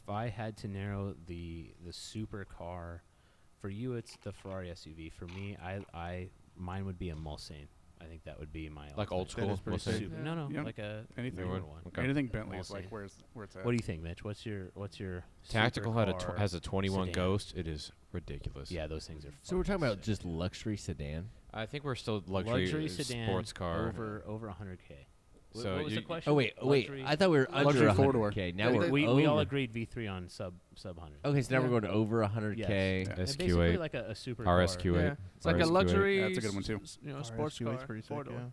I had to narrow the supercar, for you it's the Ferrari SUV. For me, mine would be a Mulsanne. I think that would be my Like old ultimate school. is pretty Mulsanne? sick. super. No, Yeah. like a Anything. newer Newer one. Okay. Anything Bentley is Mulsanne. like where it's at. What do you think, Mitch? What's your Tactical supercar has a 21 sedan? Ghost. It is ridiculous. Yeah, those things are. So we're talking fucking about sick. just luxury sedan. I think we're still luxury sedan sports car. over 100K. So what was you- the question? Oh wait. Luxury- I thought we were under Luxury four-door. 100K. Now Yeah, we're we all over. agreed V3 on sub 100. Okay, so now we're Yeah. going to over 100K. Yes. And basically SQ8, like a super RSQ8. Yeah. It's like a RSQ8. luxury. That's a good one, too. Sports RSQ8 's car. pretty sick, Four-door.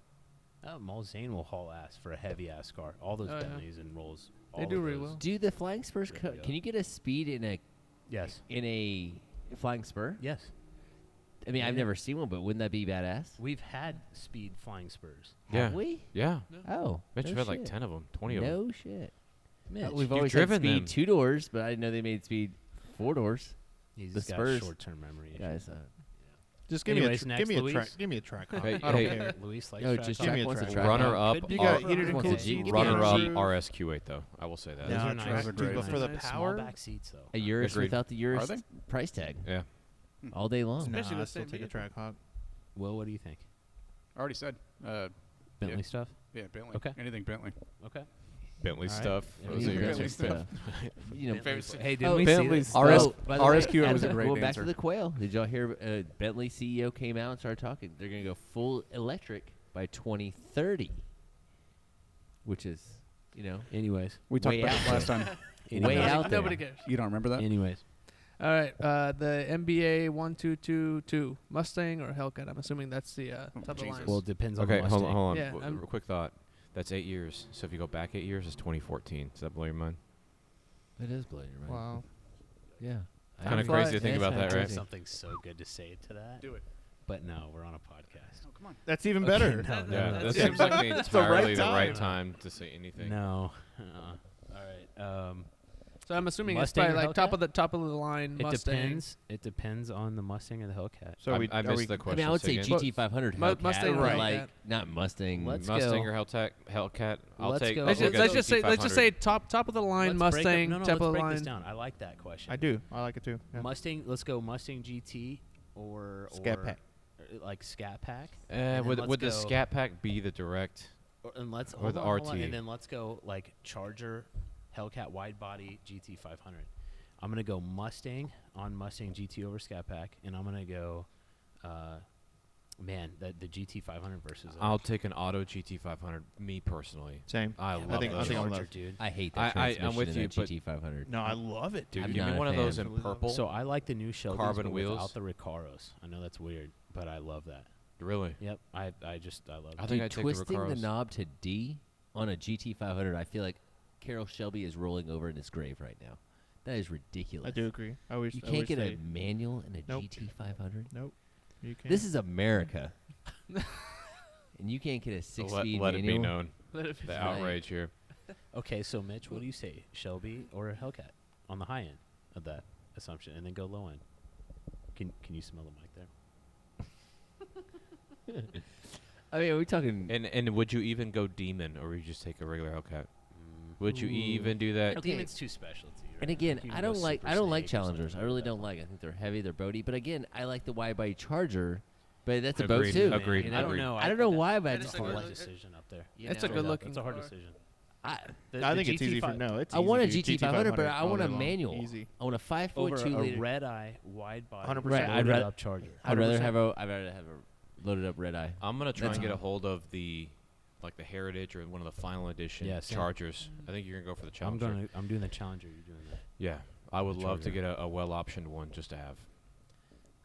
yeah. Mulsanne will haul ass for a heavy ass car. All those Oh, yeah. Bentleys and Rolls. They all do of really those. well. Do the flying spurs? Really Can you get a speed in a Yes. flying spur? Yes. I mean, I've Yeah. never seen one, but wouldn't that be badass? We've had speed flying spurs. Yeah. Have we? Yeah. Oh, Mitch no have had like shit. 10 of them, 20 of them. No shit. Mitch, We've You've always had driven speed them. 2 doors, but I didn't know they made speed 4 doors. he's the got Spurs. short-term memory issues. Guys, Just Anyways, next, give me a Luis. track. Give me a track hawk. Hey, I don't hey, care. Luis likes no, track just cars. Give me Jack a wants a track. track. Runner hawk. up. You got R- heated and Wants a cooled Jeep. seats. runner up Jeep. RSQ8 though. I will say that. Those Nah, are nice. tracks are great. Those But are for the nice. power- Small back seats though. A Urus Agreed. without the Urus Are they? price tag. Yeah. All day long. Especially Nah, the I still same take a vehicle. track hawk. Will, what do you think? I already said. Bentley Yeah. stuff. Yeah, Bentley. Okay. Anything Bentley. Okay. Bentley All right. stuff. Yeah, Those you are can your Bentley two- stuff. You know, Hey, did Oh, we see Bentley's that? RS by the way, RSQ8 was a great going back answer. to the Quail. Did y'all hear Bentley CEO came out and started talking? They're going to go full electric by 2030, which is, Anyways. We talked Way about out it last time. way out there. Nobody cares. You don't remember that? Anyways. All right. The MBA 1222 Mustang or Hellcat. I'm assuming that's the top of the Jesus. line. Well, it depends on Okay, the hold Mustang. on. Yeah, W- I'm- quick thought. That's 8 years. So if you go back 8 years, it's 2014. Does that blow your mind? It is blowing your mind. Wow. Yeah. Kind of flies. crazy to think Yeah, about it's that, right? crazy. Something so good to say to that. Do it. But no, we're on a podcast. Oh, come on. That's even Okay, better. no, That- no, Yeah, no, that yeah. seems like That's the right entirely the right time. time to say anything. No. All right. So I'm assuming Mustang it's or probably like Hellcat? top of the line It Mustang. depends. It depends on the Mustang or the Hellcat. So I are missed we- the I question. mean, I would say again. GT500 Mu- Hellcat, Mustang but or like Hellcat. not Mustang. Let's Mustang go. or Hellcat. I'll Let's take. go. I'll Let's look just, at let's just say 500. top of the line Let's break up- Mustang. No, no, top let's of the break this line. down. I like that question. I do. I like it too. Yeah. Mustang. Let's go Mustang GT or Scat Pack. like Scat Pack. And then Would let's the go- Scat Pack be the direct? And let's or the hold on, RT. and then let's go like Charger, Hellcat wide body GT500. I'm gonna go Mustang on Mustang GT over Scat Pack, and I'm gonna go, the GT500 versus. I'll take an auto GT500. Me personally, Same. I love love think- those. I think I'm Charger, left. dude. I hate I- that I'm transmission with in you, that but- GT500. No, I love it, dude. I'm Give not me a one of fan. those in Absolutely love purple. So I like the new Shelby's Carbon but wheels. without the Recaros. I know that's weird, but I love that. Really? Yep, I love I it. think Dude, I'd take the twisting the Recaros. knob to D on a GT500, I feel like Carroll Shelby is rolling over in his grave right now. That is ridiculous. I do agree. I wish You I can't wish get they- a manual in a Nope. GT500. Nope. You can't. This is America, and you can't get a So six-speed let it be manual. known. The outrage here. Okay, so Mitch, what do you say, Shelby or Hellcat on the high end of that assumption, and then go low end? Can you smell the mic there? I mean, are we talking? And would you even go Demon, or would you just take a regular Hellcat? Would you even do that? Okay. Demon's too specialty. Right? And again, You can I go don't like Super I don't like Snake or something Challengers. I like really that. don't like. I think they're heavy, they're boaty. But again, I like the wide body Charger. But that's a boat Agreed, too. agreed, I You know? don't know. I don't know why, but I That just is a Hard good- decision up there. You It's know? a good looking It's a hard car. decision. I, I think it's easy for GT5 no. It's I easy, want a dude. GT500, but I all want a day long. manual. Easy. I want a 5.2 Over a liter. red eye wide body. 100%. Right, I'd loaded rather- up Charger. I'd rather 100%. have a loaded up red eye. I'm gonna try That's and get a all. hold of the Heritage or one of the final edition Yeah, same. Chargers. I think you're gonna go for the I'm Challenger. I'm doing the Challenger. You're doing that. Yeah, I would The love to Charger. get a well optioned one just to have.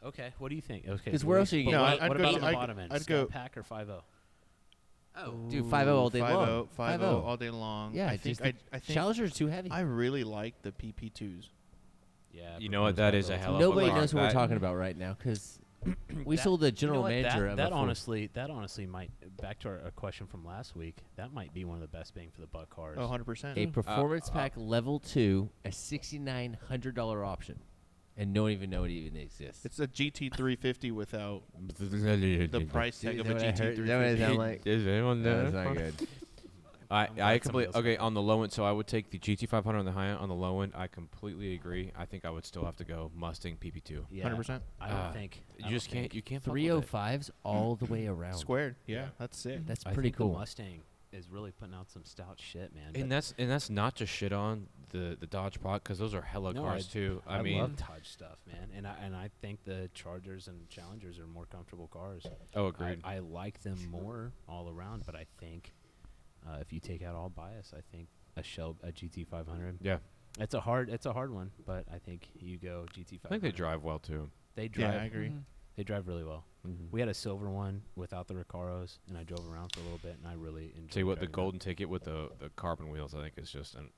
Okay, what do you think? Okay, 'Cause what where do else are you but getting- No, what, I'd what go about to- on the I'd- bottom end? I'd Scat go- Pack or 5.0? Oh, dude, 5.0 all day long. 5.0 all day long. Yeah, I think just I think Challenger's too heavy. I really like the PP2s. Yeah. You know what? That is a hell of a Nobody car. knows what we're That- talking about right now because we That- sold the You know general what? manager of that a Ford. honestly might back to our question from last week. That might be one of the best bang for the buck cars. Oh, 100%. a performance pack level 2, a $6,900 option, and don't even know it even exists. It's a GT350 without the the price tag of a Is that what I heard? GT350. Is that what it sound like? Is anyone No, there? that's not good. I glad I somebody completely else okay got on the low end. So I would take the GT500 on the high end. On the low end, I completely agree. I think I would still have to go Mustang PP2. Yeah, 100%. I don't Ah, think You I just don't can't. think- You can't. fuck with it. 305s all the way around. Squared. Yeah, that's sick. That's I pretty think cool. The Mustang is really putting out some stout shit, man. And that's not just shit on the Dodge Pod because those are hella No, cars too. I mean, love Dodge stuff, man, and I think the Chargers and Challengers are more comfortable cars. oh agreed. I like them more all around, but I think if you take out all bias, I think a GT500. Yeah, It's a hard one, but I think you go GT500. I think they drive well too. They drive. Yeah, I agree. They drive really well. Mm-hmm. We had a silver one without the Recaros, and I drove around for a little bit, and I really enjoyed. Tell you what, the driving that. golden ticket with the carbon wheels, I think is just an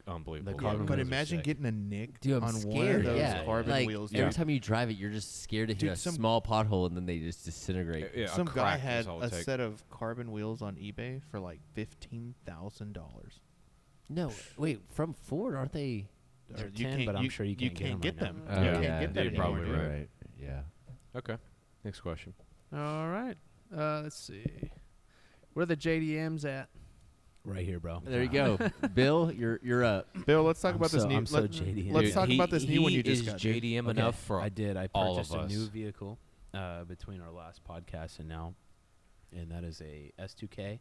unbelievable. The carbon But wheels are imagine sick. getting a nick Dude, I'm on scared. one of those yeah, carbon like, wheels. every dude. time you drive it, you're just scared to hit Dude, a some- small pothole and then they just disintegrate. Yeah, a Some guy crack is had all a it take. set of carbon wheels on eBay for like $15,000. No, wait, from Ford, aren't they? They're You 10, can't- but I'm sure you can't get get them them. right now. You Oh, can't yeah, get that you're anymore, probably dude. right. Yeah. Okay. Next question. All right. Let's see. Where are the JDMs at? Right here, bro. There you go, Bill. You're up. Bill, let's talk I'm about this so- new. I'm so JDM. Let's Dude, talk he- about this new one he you just is got. dude. JDM Okay, enough for I did. I all purchased of a us. new vehicle between our last podcast and now, and that is a S2K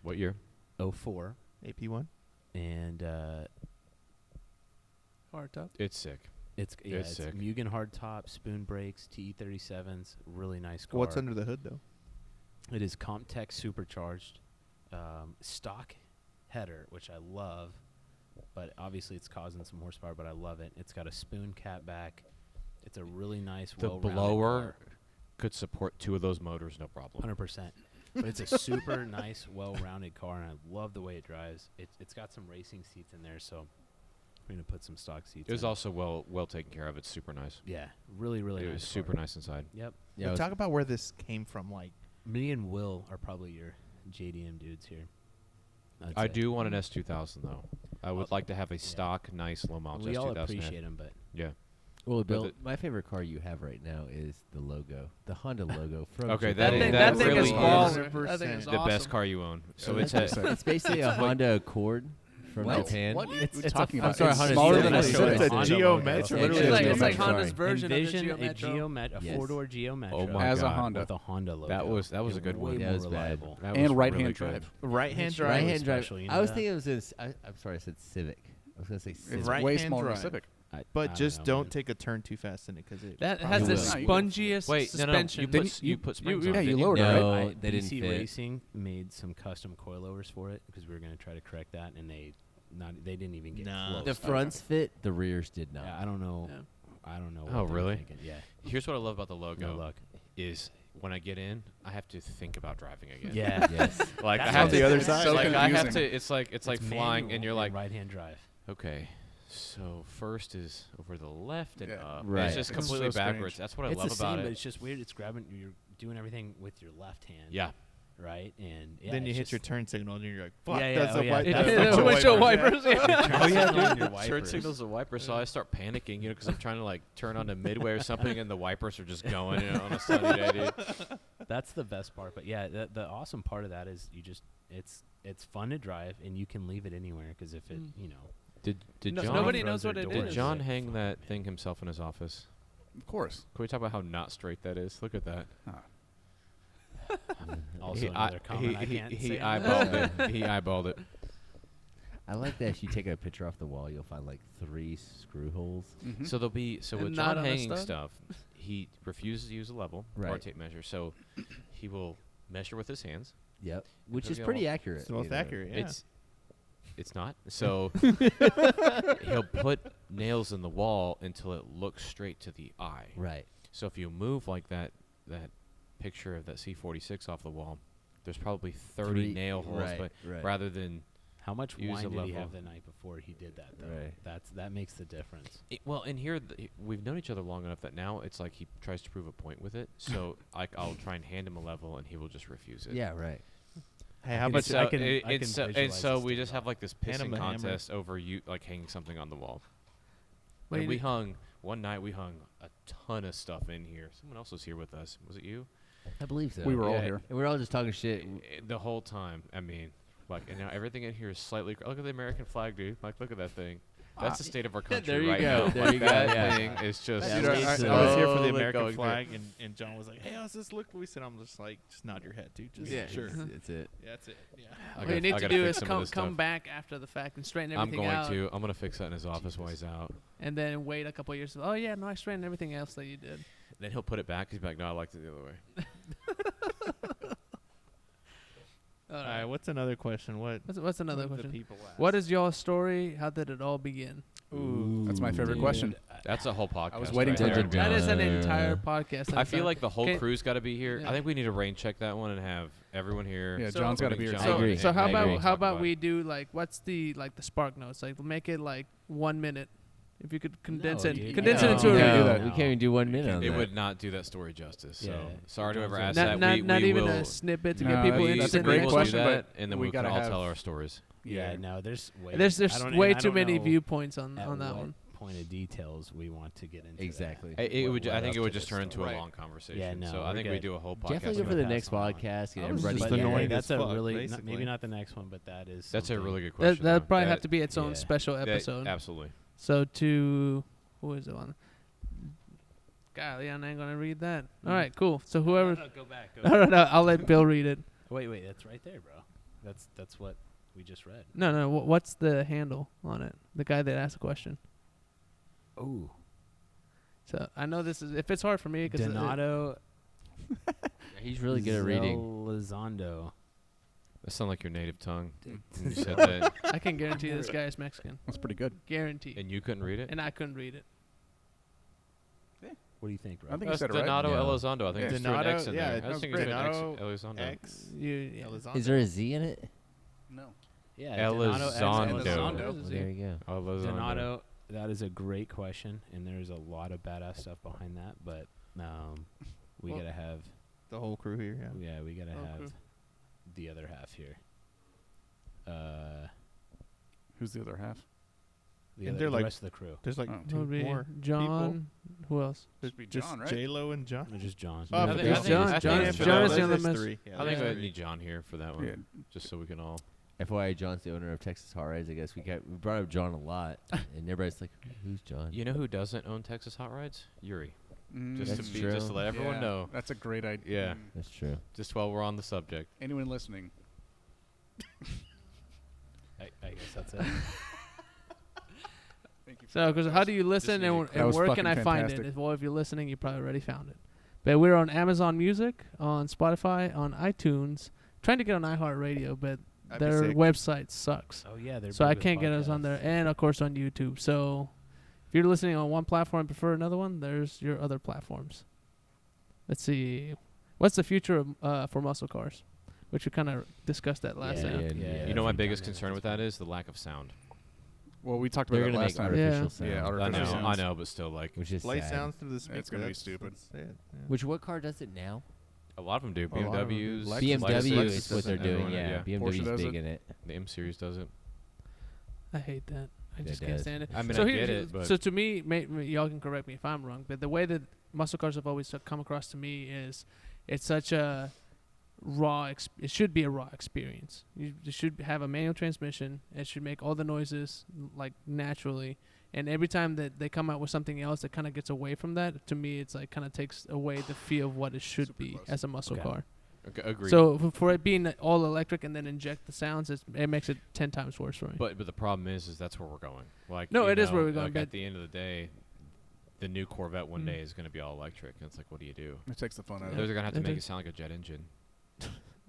What year? 04, AP1. and Hard top. It's sick. it's It's sick. Mugen hardtop, spoon brakes, TE37s, really nice car. What's under the hood though? It is Comtech supercharged, stock header, which I love, but obviously it's causing some horsepower, but I love it. It's got a spoon cat back. It's a really nice, The well-rounded blower car. could support 2 of those motors, no problem. 100%. But it's a super nice, well-rounded car, and I love the way it drives. It's got some racing seats in there, so we're gonna put some stock seats. It was in. also well taken care of. It's super nice. yeah, really It nice. was car. super nice inside. Yep. Yeah, Talk about where this came from. Like, Me and Will are probably your JDM dudes here. I'd I say. do want an S2000 though. I would like to have a stock, nice low mileage We all S2000. appreciate them, but Yeah. Well, Bill, the- my favorite car you have right now is the logo, the Honda logo from. Okay, Japan. That thing really is baller. is That thing is The best awesome. car you own. So Yeah, it's that's a It's basically a Honda Accord from What? Japan. What? It's What a talking I'm about? sorry, It's Honda smaller Civic. than a It's Civic. It's a Honda Geo logo. Metro. It's Literally actually a a It's Geo like Metro. Honda's version Envision of the a Geo Metro. a Yes. four-door Geo Metro. Oh my As a God. Honda. with a Honda logo. That was a And good way one. That more was bad. reliable. That was And right-hand really good. drive. Right-hand drive. Right-hand drive. Especially, you I know was that? thinking it was. I'm sorry, I said Civic. I was gonna say Civic. It's Right way hand smaller than a drive. Civic. I But just know, don't man. take a turn too fast in it because it. That probably has the will. No, you spongiest Wait, no, suspension. you Didn't you- put springs you- on yeah, it, you didn't lowered it, right? No, they didn't BC fit. Racing made some custom coilovers for it because we were going to try to correct that, and they didn't even get Nah. close. The fronts fit, the rears did not. Yeah, I don't know. Yeah. I don't know. Oh, what they were really? thinking. Yeah. Here's what I love about the logo. No luck. Is when I get in, I have to think about driving again. Yeah. Yes. Like That's I have on to the other side. So like I have confusing. to. It's like It's flying, and manual you're like, right-hand drive. okay. So first is over the left and Yeah. up. Right. It's just It's completely so strange. backwards. That's what I It's love the about same, but it. it's just weird. It's grabbing. You're doing everything with your left hand. Yeah. Right. And yeah, then you it's hit your just- turn signal and you're like, fuck, Yeah, yeah, that's oh, a yeah, wipe. that's Yeah, the windshield wipers. wipers. Yeah. Oh yeah, Turn on dude. your Turn wipers. signal's a wiper, so I start panicking, because I'm trying to like turn on to midway or something, and the wipers are just going, on a sunny day, dude. That's the best part. But yeah, the awesome part of that is it's fun to drive and you can leave it anywhere because if it Did No- John? nobody throws knows what their it doors, Did is. John it's hang fine, that man. thing himself in his office? Of course. Can we talk about how not straight that is? Look at that. Also another comment I can't he say. eyeballed it. He eyeballed it. I like that if you take a picture off the wall, you'll find like 3 screw holes. Mhm. So there'll be And with not John on a hanging stud? stuff, he refuses to use a level or Right. tape measure. So he will measure with his hands. Yep. Which He'll is get pretty all- accurate. It's the most you know. accurate, yeah. It's not. So he'll put nails in the wall until it looks straight to the eye. Right. So if you move like that picture of that C46 off the wall, there's probably 30 nail holes, right, but right. rather than How much Use wine a did he level. have the night before he did that though? Right. That makes the difference. well, and here we've known each other long enough that now it's like he tries to prove a point with it. So I'll try and hand him a level, and he will just refuse it. Yeah, right. Hey, how can about see- So I can- it- I it's can so, and visualize so this we thing just have now. like this Hand him pissing a hammer. contest over you like hanging something on the wall. Wait, And we hung one night. We hung a ton of stuff in here. Someone else was here with us. Was it you? I believe so. We were all Yeah. here. And we're all just talking shit. The whole time. I mean, like, and now everything in here is slightly. Look at the American flag, dude. Like, look at that thing. That's the state of our country there you right go. now. There Like, you go, that yeah. thing is just. Yeah, Dude, we I used to- was here for the slowly American going flag, and John was like, "Hey, how's this look, Luis?" And I'm just like, "Just nod your head, dude. Just Yeah, sure." It's it. Yeah, that's it. Yeah. I What gotta- you need I to gotta do fix is some of this come stuff. back after the fact and straighten I'm everything going out, to. I'm going to fix that in his office while he's out. and then wait a couple of years. Oh yeah, no, I straightened everything else that you did. Then he'll put it back. He's like, no, I liked it the other way. All right. What's another question? What's another what the question? people ask? What is your story? How did it all begin? Ooh, that's my favorite Dude, question. That's a whole podcast. I was waiting right till there. the- That is an entire podcast. I feel like the whole Okay. crew's got to be here. Yeah. I think we need to rain check that one and have everyone here. Yeah, So- John's got to I think be here. John I agree. and So how Megan about will how talk about we do like what's the spark notes? Like we'll make it like 1 minute. If you could condense No, it, dude. condense No. it into a No. review. do that. We can't even do 1 minute on It that. would not do that story justice. So Yeah. sorry to whoever John's asked a- that. Not we even will, a snippet to No, get people that's a interested. great in it. question, do that, but and then we we can gotta all have- tell our stories. Yeah, no, there's way There's I don't- way and I too don't many know viewpoints on at that what one. point of details we want to get into. Exactly. that. It What would. I led think up it would to just this turn into story. a long conversation. Yeah, no, so I we're think we good. do a whole podcast. Definitely on for the that. next pass on. podcast. Get I was everybody just But yeah, annoying that's as a fuck, really basically. maybe not the next one, but that is. That's a something. really good That question. that though. probably have to be its own yeah. special that- episode. Absolutely. So to who is the one? Golly, I ain't gonna read that. All right, cool. So whoever. No, go back. Go No, no, I'll let Bill read it. Wait, that's right there, bro. That's what we just read. No. What's the handle on it? The guy that asked the question. Oh, So I know this is if it's hard for me because Donato. He's really good at reading. Elizondo. That sounds like your native tongue. When you said that, I can guarantee this guy is Mexican. That's pretty good. Guarantee. and you couldn't read it. And I couldn't read it. What do you think, bro? I think you That's said it right. Donato Yeah. Elizondo. I think Yeah. there's an X Donato, in yeah, there. I that was was thinking there's an X. Donato Elizondo. X. Yeah. Elizondo. Is there a Z in it? No. Yeah, Elizondo. Elizondo. Elizondo. Well, there you go. Elizondo. That is a great question, and there's a lot of badass stuff behind that. But we Well, gotta have, The whole crew here. Yeah. we gotta Oh, have cool. the other half here. Who's the other half? And The they're like- rest of the crew. There's like Oh. two Would be more John. Who else? There's Should be just John, right? J-Lo and John. They're just John. Oh, I but think- there's I think- John- I think John- for John that is one, the other there's miss- three. I think Yeah. I need John here for that one, Yeah. just so we can all. FYI, John's the owner of Texas Hot Rides. I guess we brought up John a lot, and everybody's like, "Who's John?" You know who doesn't own Texas Hot Rides? Yuri. Mm, Just That's to be, true. just to let everyone yeah, know. That's a great idea. Yeah. That's true. Just while we're on the subject. Anyone listening? I guess that's it. Thank you. So, because how do you listen needed and, That and was where can I fucking find fantastic. it? Well, if you're listening, you probably already found it. But we're on Amazon Music, on Spotify, on iTunes. Trying to get on iHeartRadio, but That'd be their sick. website sucks. Oh yeah, they're So big I with can't get us on podcasts. there, and of course on YouTube. So if you're listening on one platform and prefer another one, there's your other platforms. Let's see, what's the future of for muscle cars, which we kind of discussed that last Yeah, time. yeah, Yeah, You know, my we've biggest done that concern at with this that point. is the lack of sound. Well, we talked They're about that gonna last make time. Yeah. artificial sound. Yeah, I artificial know, sounds. I know, but still, like, which is Play sad. sounds through the speaker. It's gonna be that's stupid. sad, yeah. Which what car does it now? a lot of them do. A lot of them do. BMWs, Lexus BMW Lexus is what does they're it, doing. everyone, Yeah, Porsche BMW's does big it. in it. The M series does it. I hate that. I It just can't does. stand it. I mean, so I here- get it, but so to me, y'all can correct me if I'm wrong, but the way that muscle cars have always come across to me is it's such a raw. It should be a raw experience. You should have a manual transmission. It should make all the noises like naturally. And every time that they come out with something else that kind of gets away from that, to me, it's like kind of takes away the feel of what it should Super be close. as a muscle Okay. car. okay, agreed. So for it being all electric and then inject the sounds, it makes it 10 times worse for me. but the problem is that's where we're going. Like, No, you it is know, where we're going, Like but- at the end of the day, the new Corvette one Mm. day is going to be all electric. And it's like, what do you do? It takes the fun out of They're it. going to have to It make is. it sound like a jet engine.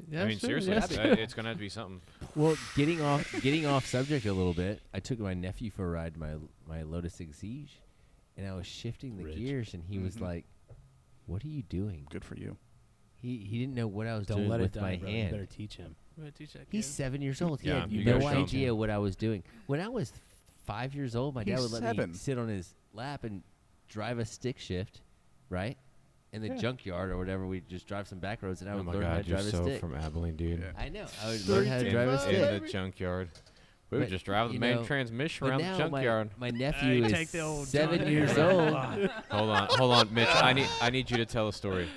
Yeah, I mean, sure, seriously, yeah, it's going to have to be something. Well, getting off subject a little bit. I took my nephew for a ride in my Lotus Exige, and I was shifting the Ridge. gears, and he was Mhm. like, "What are you doing?" Good for you. He didn't know what I was Don't doing let it with die, my bro. You hand. better teach him. I'm gonna teach that He's kid. 7 years old. He Yeah, had you no gotta show him. idea what I was doing. When I was 5 years old, my dad He's would let 7. me sit on his lap and drive a stick shift, right? In the Yeah. junkyard or whatever, we'd just drive some back roads, and I Oh would my learn how God, to you're drive a so stick. from Abilene, dude. Yeah. I know. I would learn how to drive a In stick. the junkyard. We would But, just drive the you main know, transmission But around the now junkyard. my nephew Hey, take is the old 7 John years Deere. old. Hold on, Mitch. I need you to tell a story.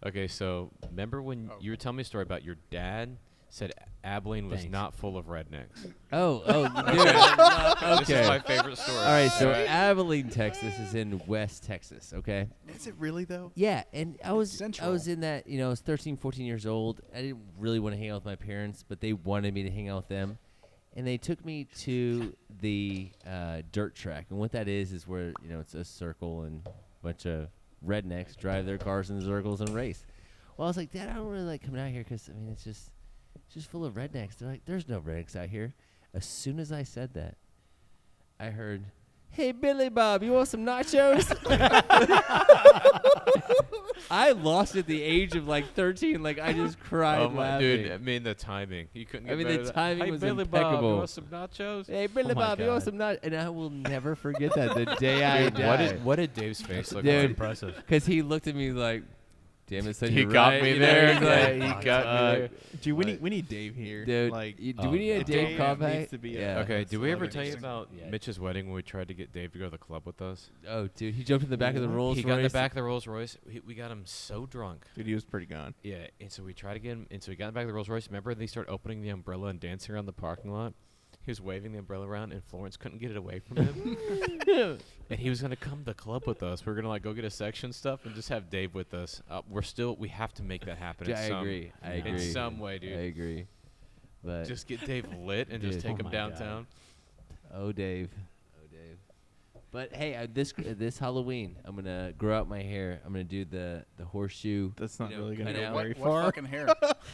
Okay, so remember when Oh. you were telling me a story about your dad said Abilene was Thanks. not full of rednecks. Oh, This is my okay. favorite story. All right, so Alright. Abilene, Texas is in West Texas, okay? Is it really though? Yeah, and I was central. in that, I was 13, 14 years old. I didn't really want to hang out with my parents, but they wanted me to hang out with them. And they took me to the dirt track. And what that is where, it's a circle and a bunch of rednecks drive their cars in circles and race. Well, I was like, Dad, I don't really like coming out here because, it's just full of rednecks. They're like, there's no rednecks out here. As soon as I said that, I heard, "Hey, Billy Bob, you want some nachos?" I lost at the age of like 13. Like, I just cried Oh my laughing. dude, I mean the timing. You couldn't get I mean, better the than- timing hey, was Billy Bob, impeccable. you want some nachos? Hey, Billy Oh my Bob, you want God. some nachos? And I will never forget that the day I Dude, what died. did Dave's face look Dude. like? Impressive. Because he looked at me like, damn it, son, He you're got right. me You know, there. he's Yeah, like, he got me there. Dude, we need Dave here. Dude, like, do we need a Dave Dave Compact? needs to be Yeah. Okay, did we ever celebrity. tell you about Yeah. Mitch's wedding when we tried to get Dave to go to the club with us? Oh, dude, he jumped in the back of the Rolls He Royce. got in the back of the Rolls Royce. We got him so drunk. Dude, he was pretty gone. Yeah, and so we tried to get him. And so he got in the back of the Rolls Royce. Remember, they started opening the umbrella and dancing around the parking lot. He was waving the umbrella around, and Florence couldn't get it away from him. And he was gonna come to the club with us. We are gonna like go get a section stuff and just have Dave with us. We have to make that happen. Yeah, in I some, agree. I In agree. some way, dude. I agree. But Just get Dave lit and just Dude. take Oh him my downtown. oh, Dave. But hey, this Halloween, I'm gonna grow out my hair. I'm gonna do the horseshoe. That's not You know, really gonna cut go out. very What far. fucking hair?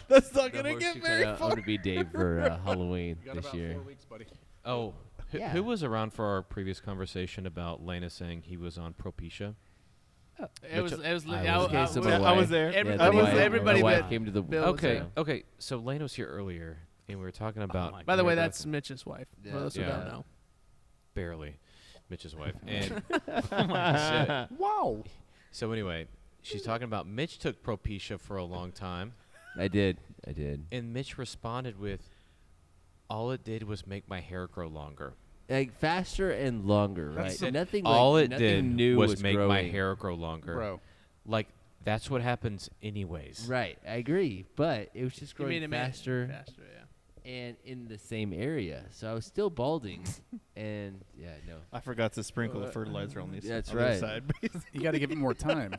That's not the gonna horseshoe get very cutout. I'm far. gonna be Dave for Halloween You got this about year. 4 weeks, buddy. Oh, Yeah. who was around for our previous conversation about Lena saying he was on Propecia? It was. I was Okay, so my I was wife- there. Every- Yeah, I the was wife- there. everybody my wife but came to the Bill was Okay, there. okay. So Lena was here earlier, and we were talking about. my By the way, hairdressing. that's Mitch's wife. Yeah. For those who Yeah. don't know. barely Mitch's wife. And Wow. so anyway, she's talking about Mitch took Propecia for a long time, I did. and Mitch responded with, All it did was make my hair grow longer. Like faster and longer, right? That's the- Nothing. All like, it nothing did new was make my growing. hair grow longer. Bro. Like, that's what happens anyways. Right, I agree, but it was just You mean growing it made it faster faster, yeah. and in the same area, so I was still balding. And yeah, no. I forgot to sprinkle the fertilizer on these. That's on the right. side. You got to give it more time.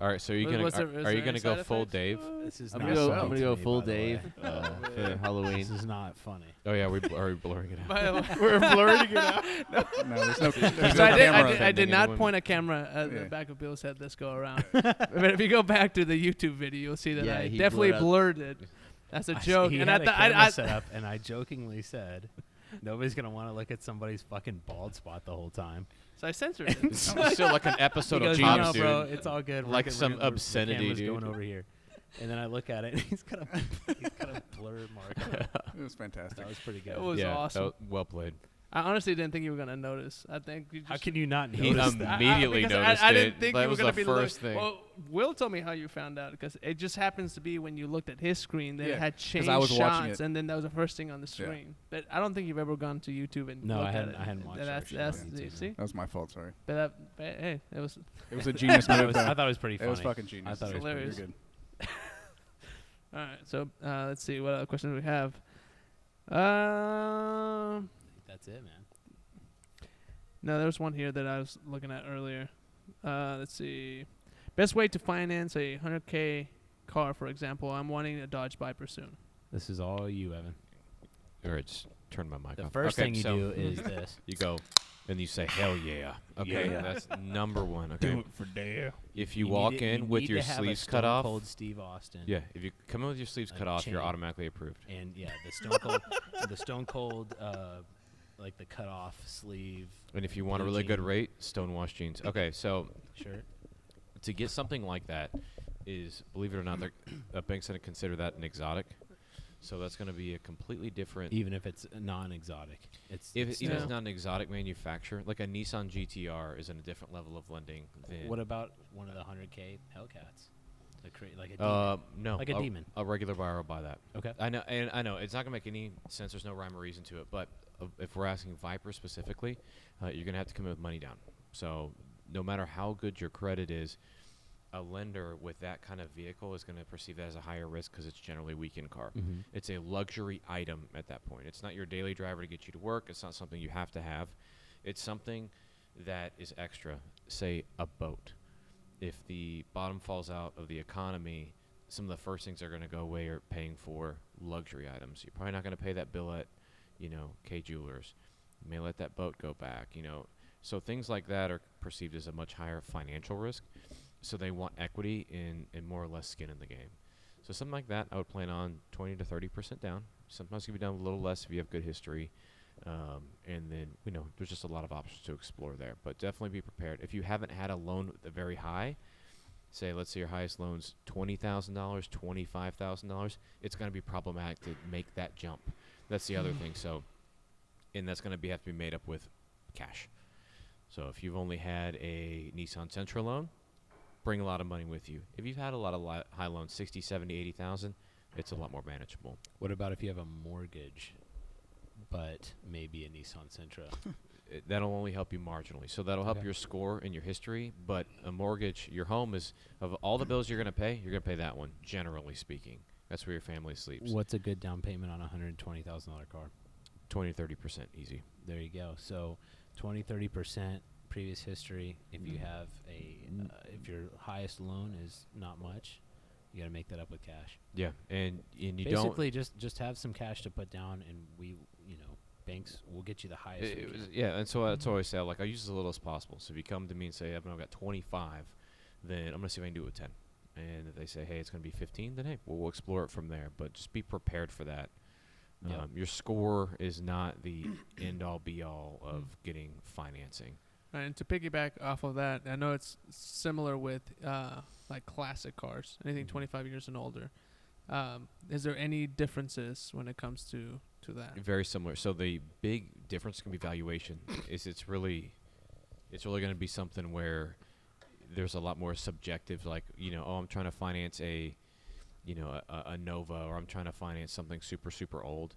All right, so are you Was- gonna was there- are, was are you there gonna any go side full effects? Dave? This is I'm not gonna go. funny I'm gonna to go me, full by the way. Dave for Halloween. This is not funny. Oh yeah, are we blurring it out? We're blurring it out. No, there's no So camera. I offending did not anyone. point a camera at the Yeah. back of Bill's head this go around. But if you go back to the YouTube video, you'll see that Yeah, I he definitely blurred blurred it. That's a I s- joke. He And had I a thought camera set up, and I jokingly said, "Nobody's gonna want to look at somebody's fucking bald spot the whole time." so I censored it. It's still like an episode He of goes, "No, Genius, no, dude. bro, it's all good. Like We're some we're- the obscenity, camera's dude. going over here." And then I look at it, and he's got a blur mark. on it. It was fantastic. That was pretty good. It was yeah, awesome. that was well played. I honestly didn't think you were gonna notice. I think you just How can you not He notice that? immediately because noticed I it. didn't think that you were was gonna the be first look- thing. Well, Will told me how you found out because it just happens to be when you looked at his screen that it Yeah, had 'cause changed I was watching shots, it. and then that was the first thing on the Yeah. screen. But I don't think you've ever gone to YouTube and No, looked I hadn't- at it. I hadn't watched it, That's actually. that's I haven't you seen see. That was my fault. Sorry. But hey, it was It was a genius I move. thought it was pretty It funny. was fucking genius. I thought it was hilarious. You're good. all right. So let's see what other questions we have. That's it, man. No, there was one here that I was looking at earlier. Let's see. Best way to finance a 100K car, for example. I'm wanting a Dodge Viper soon. This is all you, Evan. All right, just turn my mic The off. first Okay, thing you so do is this. you go and you say hell yeah. Okay, Yeah. that's number one. Okay, Do it for Dave. if you need walk it- in you with need your to have a sleeves cut Stone off, Cold Steve Austin. yeah, if you come in with your sleeves cut off, you're chain. automatically approved. And yeah, the Stone Cold, the Stone Cold, like the cut off sleeve And if you want a blue really good jean rate, Stonewash jeans. Okay, so shirt. to get something like that is, believe it or not, a bank's going to consider that an exotic. So that's going to be a completely different. Even if it's non-exotic, it's If it's even if still- it's not an exotic manufacturer, like a Nissan GTR is in a different level of lending than. What about one of the 100K Hellcats? Like a demon. No, Like a demon. A regular buyer will buy that. Okay. I know, and I know it's not gonna make any sense. There's no rhyme or reason to it. But if we're asking Viper specifically, you're gonna have to come in with money down. So no matter how good your credit is, a lender with that kind of vehicle is gonna perceive that as a higher risk because it's generally a weekend car. Mhm. It's a luxury item at that point. It's not your daily driver to get you to work. It's not something you have to have. It's something that is extra. Say a boat. If the bottom falls out of the economy, some of the first things that are going to go away are paying for luxury items. You're probably not going to pay that bill at, K Jewelers. You may let that boat go back, So things like that are perceived as a much higher financial risk. So they want equity and more or less skin in the game. So something like that, I would plan on 20 to 30% down. Sometimes it can be done a little less if you have good history. And then, there's just a lot of options to explore there. But definitely be prepared. If you haven't had a loan very high, let's say your highest loan's $20,000, $25,000, it's going to be problematic to make that jump. That's the other thing. So, and that's going to have to be made up with cash. So if you've only had a Nissan Sentra loan, bring a lot of money with you. If you've had a lot of high loans, 60, 70, 80,000, it's a lot more manageable. What about if you have a mortgage, but maybe a Nissan Sentra? That'll only help you marginally. So that'll help Okay. your score and your history. But a mortgage, your home is, of all the bills you're going to pay that one, generally speaking. That's where your family sleeps. What's a good down payment on a $120,000 car? 20 to 30% easy. There you go. So 20, 30% previous history. If you have if your highest loan is not much, you got to make that up with cash. Yeah, and you Basically, just have some cash to put down, and banks will get you the highest. we can. Yeah, and so that's always say, like, I use as little as possible. So if you come to me and say, Evan, I've got 25, then I'm going to see if I can do it with 10. And if they say, hey, it's going to be 15, then hey, we'll explore it from there. But just be prepared for that. Yep. Your score is not the end-all, be-all of getting financing. And to piggyback off of that, I know it's similar with like classic cars, anything 25 years and older. Is there any differences when it comes to that? Very similar. So the big difference can be valuation. It's really going to be something where there's a lot more subjective, like, I'm trying to finance a Nova, or I'm trying to finance something super, super old.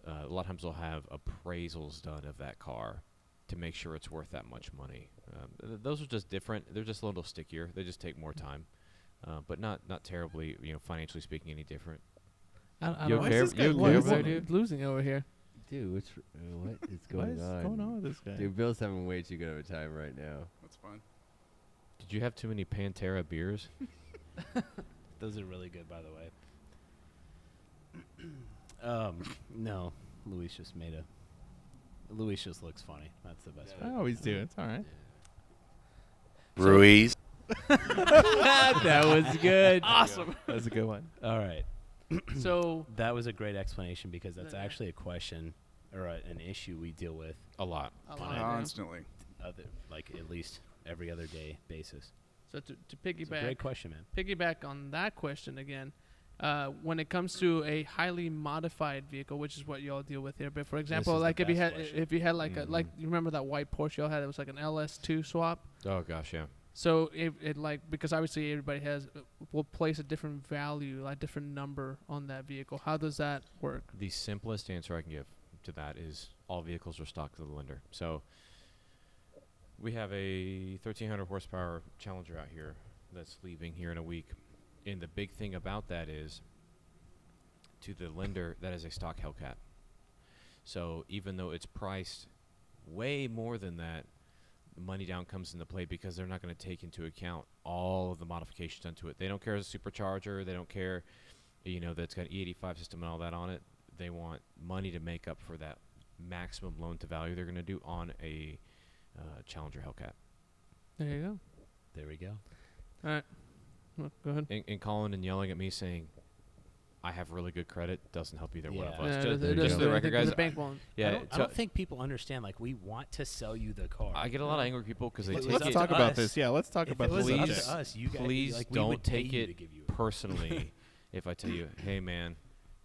a lot of times they'll have appraisals done of that car to make sure it's worth that much money. Those are just different. They're just a little stickier. They just take more time, but not terribly, financially speaking, any different. I You don't okay? know. You okay What over there, is dude? losing over here? Dude, what is What going is on? going on with this guy? Dude, Bill's having way too good of a time right now. That's fine. Did you have too many Pantera beers? Those are really good, by the way. No, Luis just looks funny. That's the best way. I always do. It's all right. Ruiz. That was good. Awesome. That's a good one. All right. So That was a great explanation because that's Yeah. actually a question or an issue we deal with A lot. a Fine. lot, yeah. Constantly. like at least every other day basis. So to It's a piggyback great question, man. piggyback on that question again, when it comes to a highly modified vehicle, which is what y'all deal with here, but for example, is the like if you best had question. if you had like a like Mhm. you remember that white Porsche y'all had, it was like an LS2 swap. Oh gosh, yeah. So it like because obviously everybody has will place a different value, like different number on that vehicle. How does that work? The simplest answer I can give to that is all vehicles are stock to the lender. So we have a 1,300 horsepower Challenger out here that's leaving here in a week. And the big thing about that is, to the lender, that is a stock Hellcat. So even though it's priced way more than that, the money down comes into play because they're not going to take into account all of the modifications done to it. They don't care as a supercharger. They don't care, that's got E85 system and all that on it. They want money to make up for that maximum loan to value they're going to do on a Challenger Hellcat. There you go. There we go. All right, well, go ahead. And calling and yelling at me saying, I have really good credit, doesn't help either one of Yeah. us. Yeah, Just, there you just go. for the record, guys, the bank won't. yeah, I don't think people understand. Like, we want to sell you the car. I get a lot of angry people because they Let's take Let's it talk to about us. this. Yeah, let's talk If about it was this up subject. to us, you guys, Please like, we don't would pay take you it to give you personally if I tell you, hey, man,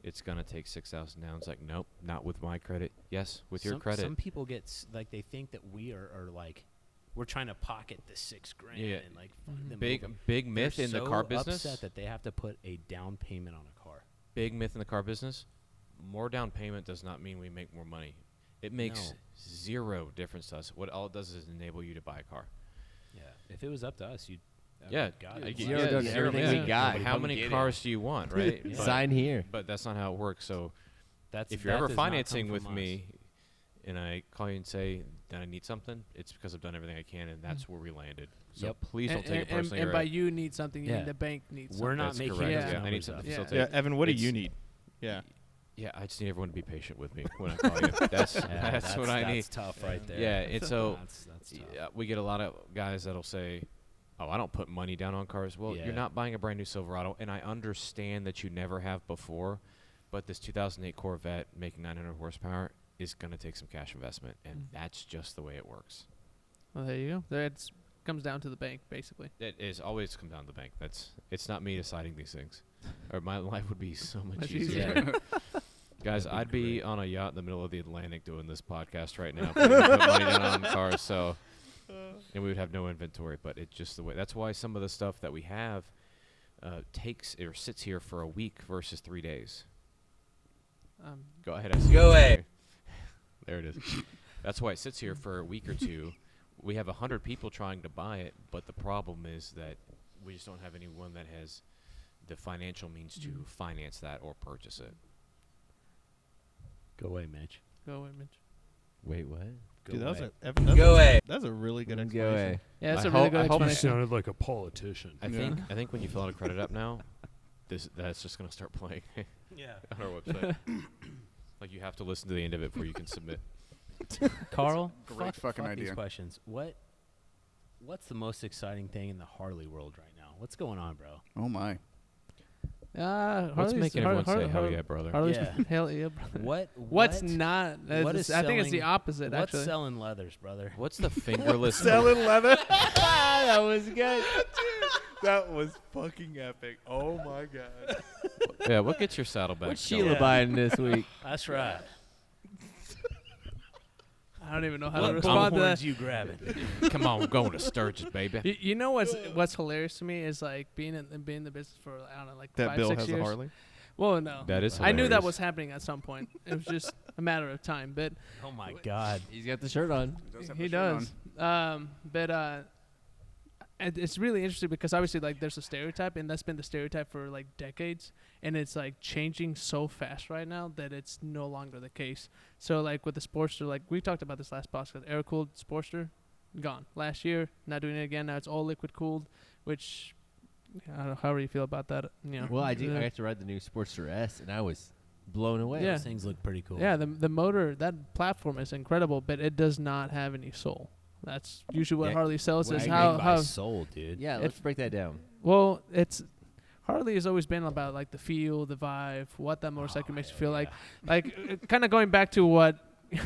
it's going to take 6,000 down. It's like, nope, not with my credit. Yes, with your credit. Some people get like they think that we are like we're trying to pocket the $6,000 Yeah. and like fund them Big over. big myth They're in the so car business. upset that they have to put a down payment on a car. Big myth in the car business. More down payment does not mean we make more money. It makes No. zero difference to us. What all it does is enable you to buy a car. Yeah, if it was up to us, you'd. Yeah, God, dude, Zero done everything yeah. we got. How Come many get it. cars do you want, right? Yeah. Sign here. But that's not how it works. So That's if you're that ever does not come financing with from us. me and I call you and say that I need something, it's because I've done everything I can, and that's where we landed. So Yep. please don't take it personally. And or by you need something, you Yeah. mean the bank needs We're something. not that's making correct. those Yeah, I need numbers something up. to Yeah. facilitate. Yeah, Evan, what do It's- you need? Yeah. Yeah, I just need everyone to be patient with me when I call you. That's Yeah, that's what I need. That's tough right there. Yeah, and so that's tough. yeah, we get a lot of guys that'll say, "Oh, I don't put money down on cars." Well, Yeah. you're not buying a brand new Silverado, and I understand that you never have before, but this 2008 Corvette making 900 horsepower is going to take some cash investment, and that's just the way it works. Well, there you go. That comes down to the bank, basically. It is always come down to the bank. It's not me deciding these things, or my life would be so much Much easier. Yeah. Guys, That'd I'd be be great. on a yacht in the middle of the Atlantic doing this podcast right now. If we didn't put money down on cars, so and we would have no inventory. But it's just the way. That's why some of the stuff that we have takes or sits here for a week versus 3 days. Go ahead. Go ahead. There it is. That's why it sits here for a week or two. We have 100 people trying to buy it, but the problem is that we just don't have anyone that has the financial means to finance that or purchase it. Go away, Mitch. Go away, Mitch. Wait, what? Go Dude, that was away. Evan, Go away. That's a really good Go explanation. away. Yeah, that's I a really hope- good I hope- explanation. sounded like a politician. I think when you fill out a credit app now, that's just gonna start playing Yeah. on our website. Like you have to listen to the end of it before you can submit. Carl, Great fucking fuck these idea. questions. What's the most exciting thing in the Harley world right now? What's going on, bro? Oh my. What's Harley's- making everyone say hell yeah, brother? Harley's Yeah. hell yeah, brother. What's What's not? what is I think it's the selling- opposite, What's actually. selling leathers, brother? What's the fingerless? Selling leather. That was good. That was fucking epic. Oh my god. Yeah, what gets your saddlebag? What's selling? Sheila buying this week? That's right. I don't even know how What to respond to horns that. you grabbing? Come on, we're going to Sturgis, baby. You know what's hilarious to me is like being in the business for I don't know like That 5, Bill 6 has years. a Harley. Well, no. That is I knew that hilarious. was happening at some point. It was just a matter of time. But Oh my God. He's got the shirt on. he does. It's really interesting because obviously, like, there's a stereotype, and that's been the stereotype for like decades, and it's like changing so fast right now that it's no longer the case. So, like with the Sportster, like we talked about this last podcast, air-cooled Sportster, gone last year. Not doing it again. Now it's all liquid cooled, which I don't know, however you feel about that. You know. Well, I got to ride the new Sportster S, and I was blown away. Yeah. Those things look pretty cool. Yeah, the motor, that platform is incredible, but it does not have any soul. That's usually what Yeah, Harley sells. well, Is I how Made by how soul, dude. Yeah, let's break that down. well it's Harley has always been about like the feel, the vibe, what that motorcycle makes you feel like kind of going back to what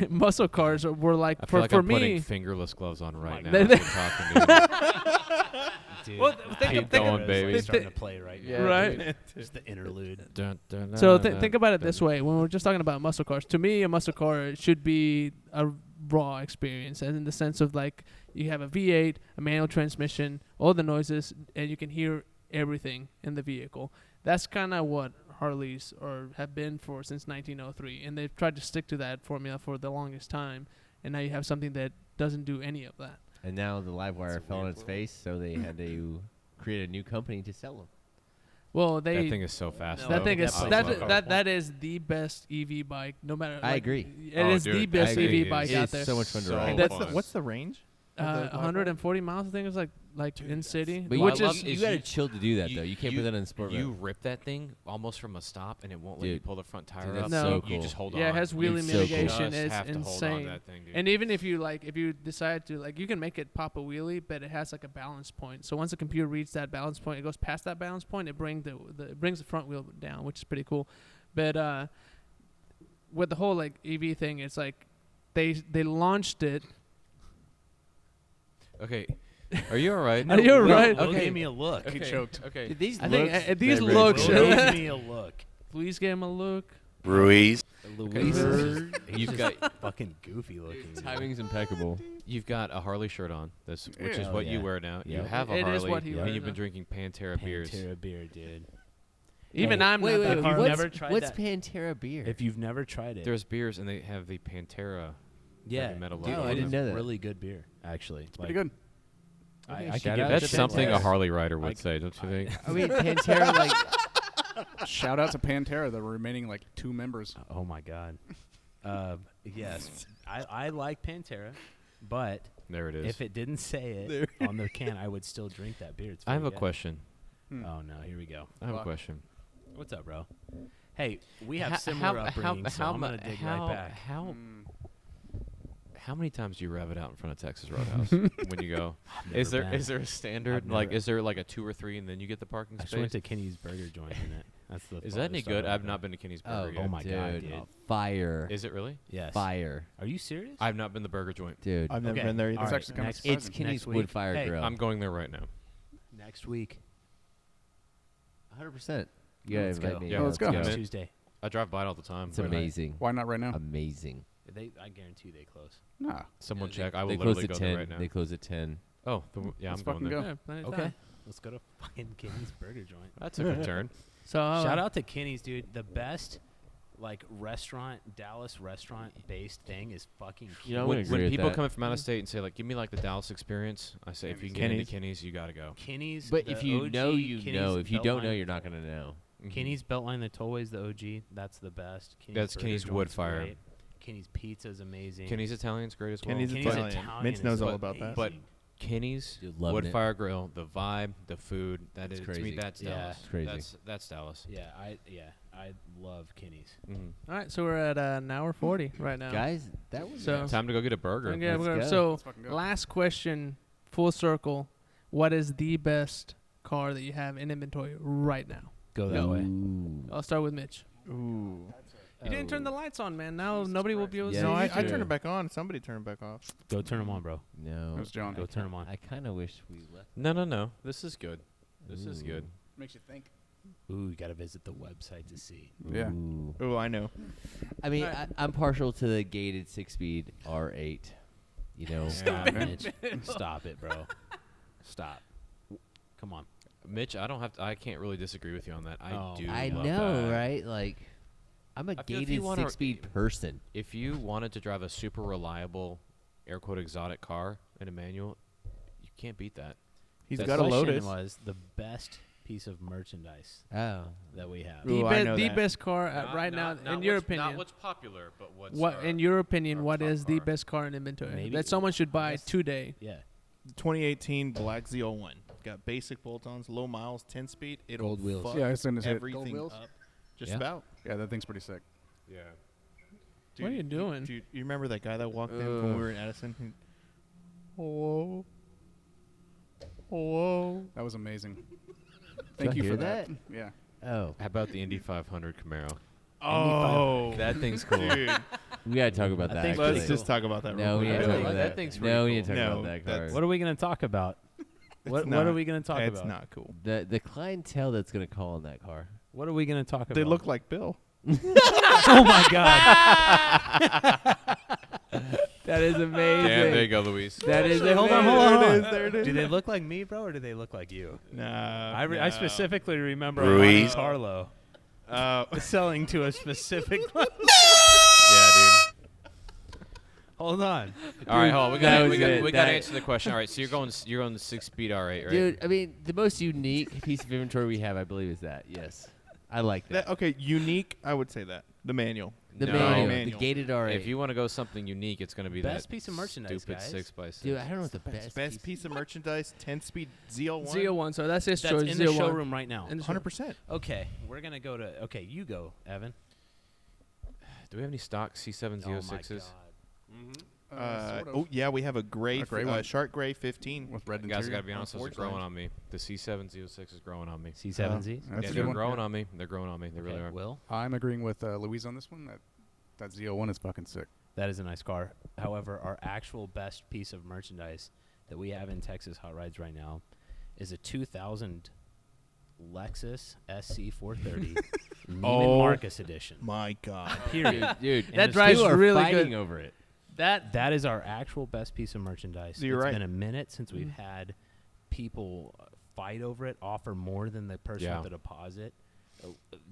muscle cars were like I feel like for I'm me. putting fingerless gloves on right now. They- as we're talking, Dude, Well, think Keep of- think going, It's baby. starting to play right now. Right. Just the interlude. dude. Dun, dun, dun, So dun, think about it dun. this way: when we're just talking about muscle cars, to me, a muscle car should be a raw experience, and in the sense of like you have a V8, a manual transmission, all the noises, and you can hear everything in the vehicle. That's kind of what Harleys have been for since 1903, and they've tried to stick to that formula for the longest time. And now you have something that doesn't do any of that. And now the live wire fell on its face, so they had to create a new company to sell them. Well, That thing is so fast. that though. thing is I that love it. that is the best EV bike, no matter. I like, agree. It is the dude, best I agree. EV bike It out is there. so much fun to So ride. That's fun. What's the range? of the live wire? 140 miles, I think it was like in city, But which I is love you is got to you- chill to do that, though. You can't put that on the sport You mode. rip that thing almost from a stop, and it won't let you Dude. pull the front tire Dude, up. that's so You cool. just hold yeah, on. it has You wheelie It's so cool. mitigation. just It's have to hold on insane. to that thing, dude. And even if you decide to you can make it pop a wheelie, but it has like a balance point. So once the computer reads that balance point, it goes past that balance point. It brings it brings the front wheel down, which is pretty cool. But with the whole like EV thing, it's like they launched it. Okay, are you all right? Are you all right? Will Okay. gave me a look. Okay. He choked. Okay. Dude, these I think looks, these they're very looks. Will cool. gave me a look. Luis gave him a look. Ruiz. Louise, You've you've got- got fucking goofy looking. dude. Timing's impeccable. You've got a Harley shirt on, which is Yeah. what Oh, you yeah. wear now. You Yep. have a It is Harley, what he and wears you've been now. drinking Pantera beers. Pantera beer, dude. Even Hey, I'm Wait, not wait, that wait. You've hard. never tried What's that? Pantera beer? If you've never tried it, There's beers, and they have the Pantera. yeah, heavy metal dude, logo I it didn't is know that. really good beer, actually. It's Pretty good. I shout could out give to it That's a shot. something a Yes. Harley rider would Like, say, don't you think? I mean, Pantera, like, Shout out to Pantera, the remaining like 2 members. Oh my god. Yes, I like Pantera, but There it is. if it didn't say it on the can, I would still drink that beer. It's I have very a good. question. Oh no, here we go. I have a What? question. What's up, bro? Hey, we have Ho- similar upbringings, so I'm mu- gonna dig how, right back. How many times do you rev it out in front of Texas Roadhouse when you go? Is there Never been. a standard I've like never- is there like a 2 or 3 and then you get the parking I just went space? to Kenny's Burger Joint in it. That's the. Is that any farthest good? I've I've ever not been. been to Kenny's oh, Burger oh yet. my God, dude. fire. Is it really? Yes. Fire. Are you serious? I've not been to Burger Joint. Dude. I've never Okay. been there either. All It's right, actually kinda next- surprising. It's Kenny's next week. Wood Fire Hey, Grill. I'm going there right now. Next week. 100%. You gotta Let's invite go. me. Yeah, let's go. Next Yeah. Tuesday. I drive by it all the time. It's but amazing. Why not right now? Amazing. I guarantee they close. Nah. Someone Yeah, check. I will They close literally at go 10. there right now. They close at 10. Oh, yeah, Let's I'm going fucking there. go. Yeah, plenty of Okay. time. Let's go to fucking Kenny's Burger Joint. That took a turn. So Shout out to Kenny's, dude. The best, like, Dallas restaurant-based thing is fucking. You know, I'm When, gonna when agree with people that. coming from out of state and say like, "Give me like the Dallas experience," I say, "If you can get into Kenny's. Kenny's, you gotta go." Kenny's. But the if you OG know, you Kenny's know. If you don't know, Beltline- you're not going to know. Mhm. Kenny's Beltline, the tollways, the OG. That's the best. Kenny's That's Burger Kenny's Joint's Wood Fire. great. Kenny's Pizza is amazing. Kenny's Italian's great as well. Kenny's Kenny's Italian. Italian Mitch is knows all amazing. about that. But Kenny's Dude, loving Wood it. Fire Grill, the vibe, the food, that It's is to me crazy. that's Yeah. Dallas. It's crazy. That's Dallas. I love Kenny's. Mhm. all right, so we're at an hour 40 right now. Guys, that was So- Time to go get a burger. Okay, Let's go. so Let's fucking go. last question, full circle. What is the best car that you have in inventory right now? Go that way. Ooh. I'll start with Mitch. Ooh. You didn't turn the lights on, man. Now nobody will be able to Yeah, see No, I you. turned it back on. Somebody turned it back off. Go turn them on, bro. No. It was John. Go turn them on. I kind of wish we left. No. This is good. This is Ooh. good. Makes you think. Ooh, you gotta visit the website to see. Yeah. Ooh. Oh, I know. I mean, Alright. I'm partial to the gated 6-speed R8. You know. Stop, Mitch. Stop it, bro. Stop. Come on. Mitch, I can't really disagree with you on that. I Oh, do. I love know, that. right? Like, I'm a I feel if gated you wanna- 6-speed person. If you wanted to drive a super reliable, air quote exotic car in a manual, you can't beat that. He's The got a question Lotus. was the best piece of merchandise Oh. that we have. Ooh, I know The that. best car right now, in your opinion. Not what's popular, but what's In your opinion, our what top is the car. best car in inventory Maybe- that someone should buy guess- today? Yeah. 2018 Black Z01. Got basic bolt-ons, low miles, 10-speed. It'll Gold wheels. fuck Yeah, I was gonna say everything gold wheels? up. Just Yeah. about. Yeah, that thing's pretty sick. Yeah. What are you doing? You remember that guy that walked in when we were in Edison? Hello. Hello. That was amazing. Did Thank I you hear for that. that? Yeah. Oh. How about the Indy 500 Camaro? Oh, That thing's cool. dude. We gotta talk about I that. think Let's actually. just talk about that. No, real we quick. need to talk about That that. thing's No, we pretty need to talk cool. about that No, car. that's- What are we going to talk about? What not- are we going to talk It's about? not cool. The clientele that's gonna call in that car. What are we going to talk about? They look like Bill. Oh my god. That is amazing. Damn, there you go, Luis. That is Hold on, amazing. hold on, hold on. There it is. Do they look like me, bro, or do they look like you? Nah. I specifically remember Ruiz. Monte Carlo Uh, selling to a specific. Yeah, dude. Hold on. All right, hold on. We that got was to it. That- answer the question. All right, so you're going the 6-speed R8, right? Dude, I mean, the most unique piece of inventory we have, I believe, is that. Yes. I like that. okay, unique. I would say that the manual. The No. manual, the Manual. gated R8. If you want to go something unique, it's going to be Best that piece of merchandise, stupid guys. 6x6. Dude, I don't know what the best Best piece of merchandise. 10-speed Z01. Z01. So that's his That's choice. in the Z01. showroom right now. In the showroom. 100%. Okay, we're gonna go to. Okay, you go, Evan. Do we have any stock C7 Oh my Z06s? god. Sort of. Oh yeah, we have a gray, A gray one. shark gray 15. With red Guys, I interior. got to be honest, those are Unfortunately. growing on me. The C7 Z06 is growing on me. C7Z. That's Yeah, a good they're one. growing on me. They're growing on me. They really Okay, are. Will, I'm agreeing with Louise on this one. That Z01 is fucking sick. that is a nice car. However, our actual best piece of merchandise that we have in Texas Hot Rides right now is a 2000 Lexus SC430 Neiman Oh. Marcus edition. My God. Period. Dude, And That the drives two are really fighting good. over it. That is our actual best piece of merchandise. You're It's right. been a minute since we've had people fight over it, offer more than the person Yeah. with the deposit,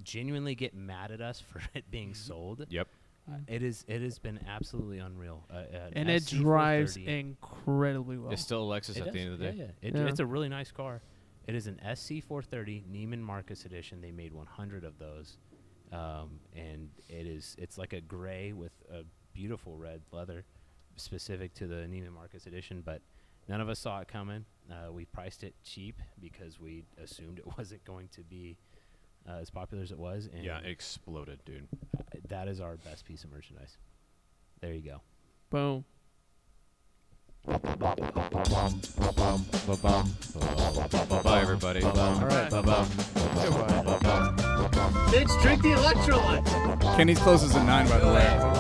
genuinely get mad at us for it being sold. Yep. It has been absolutely unreal. And it drives SC430. incredibly well. It's still a Lexus It at the does, end of the day. Yeah. Yeah. It's a really nice car. It is an SC430 Neiman Marcus edition. They made 100 of those, and it's like a gray with a beautiful red leather, specific to the Neiman Marcus edition. But none of us saw it coming. We priced it cheap because we assumed it wasn't going to be as popular as it was. And Yeah, it exploded, dude. that is our best piece of merchandise. There you go. Boom. Bye, everybody. All right. Bitch, drink the electrolyte. Kenny's closes at 9, by the way.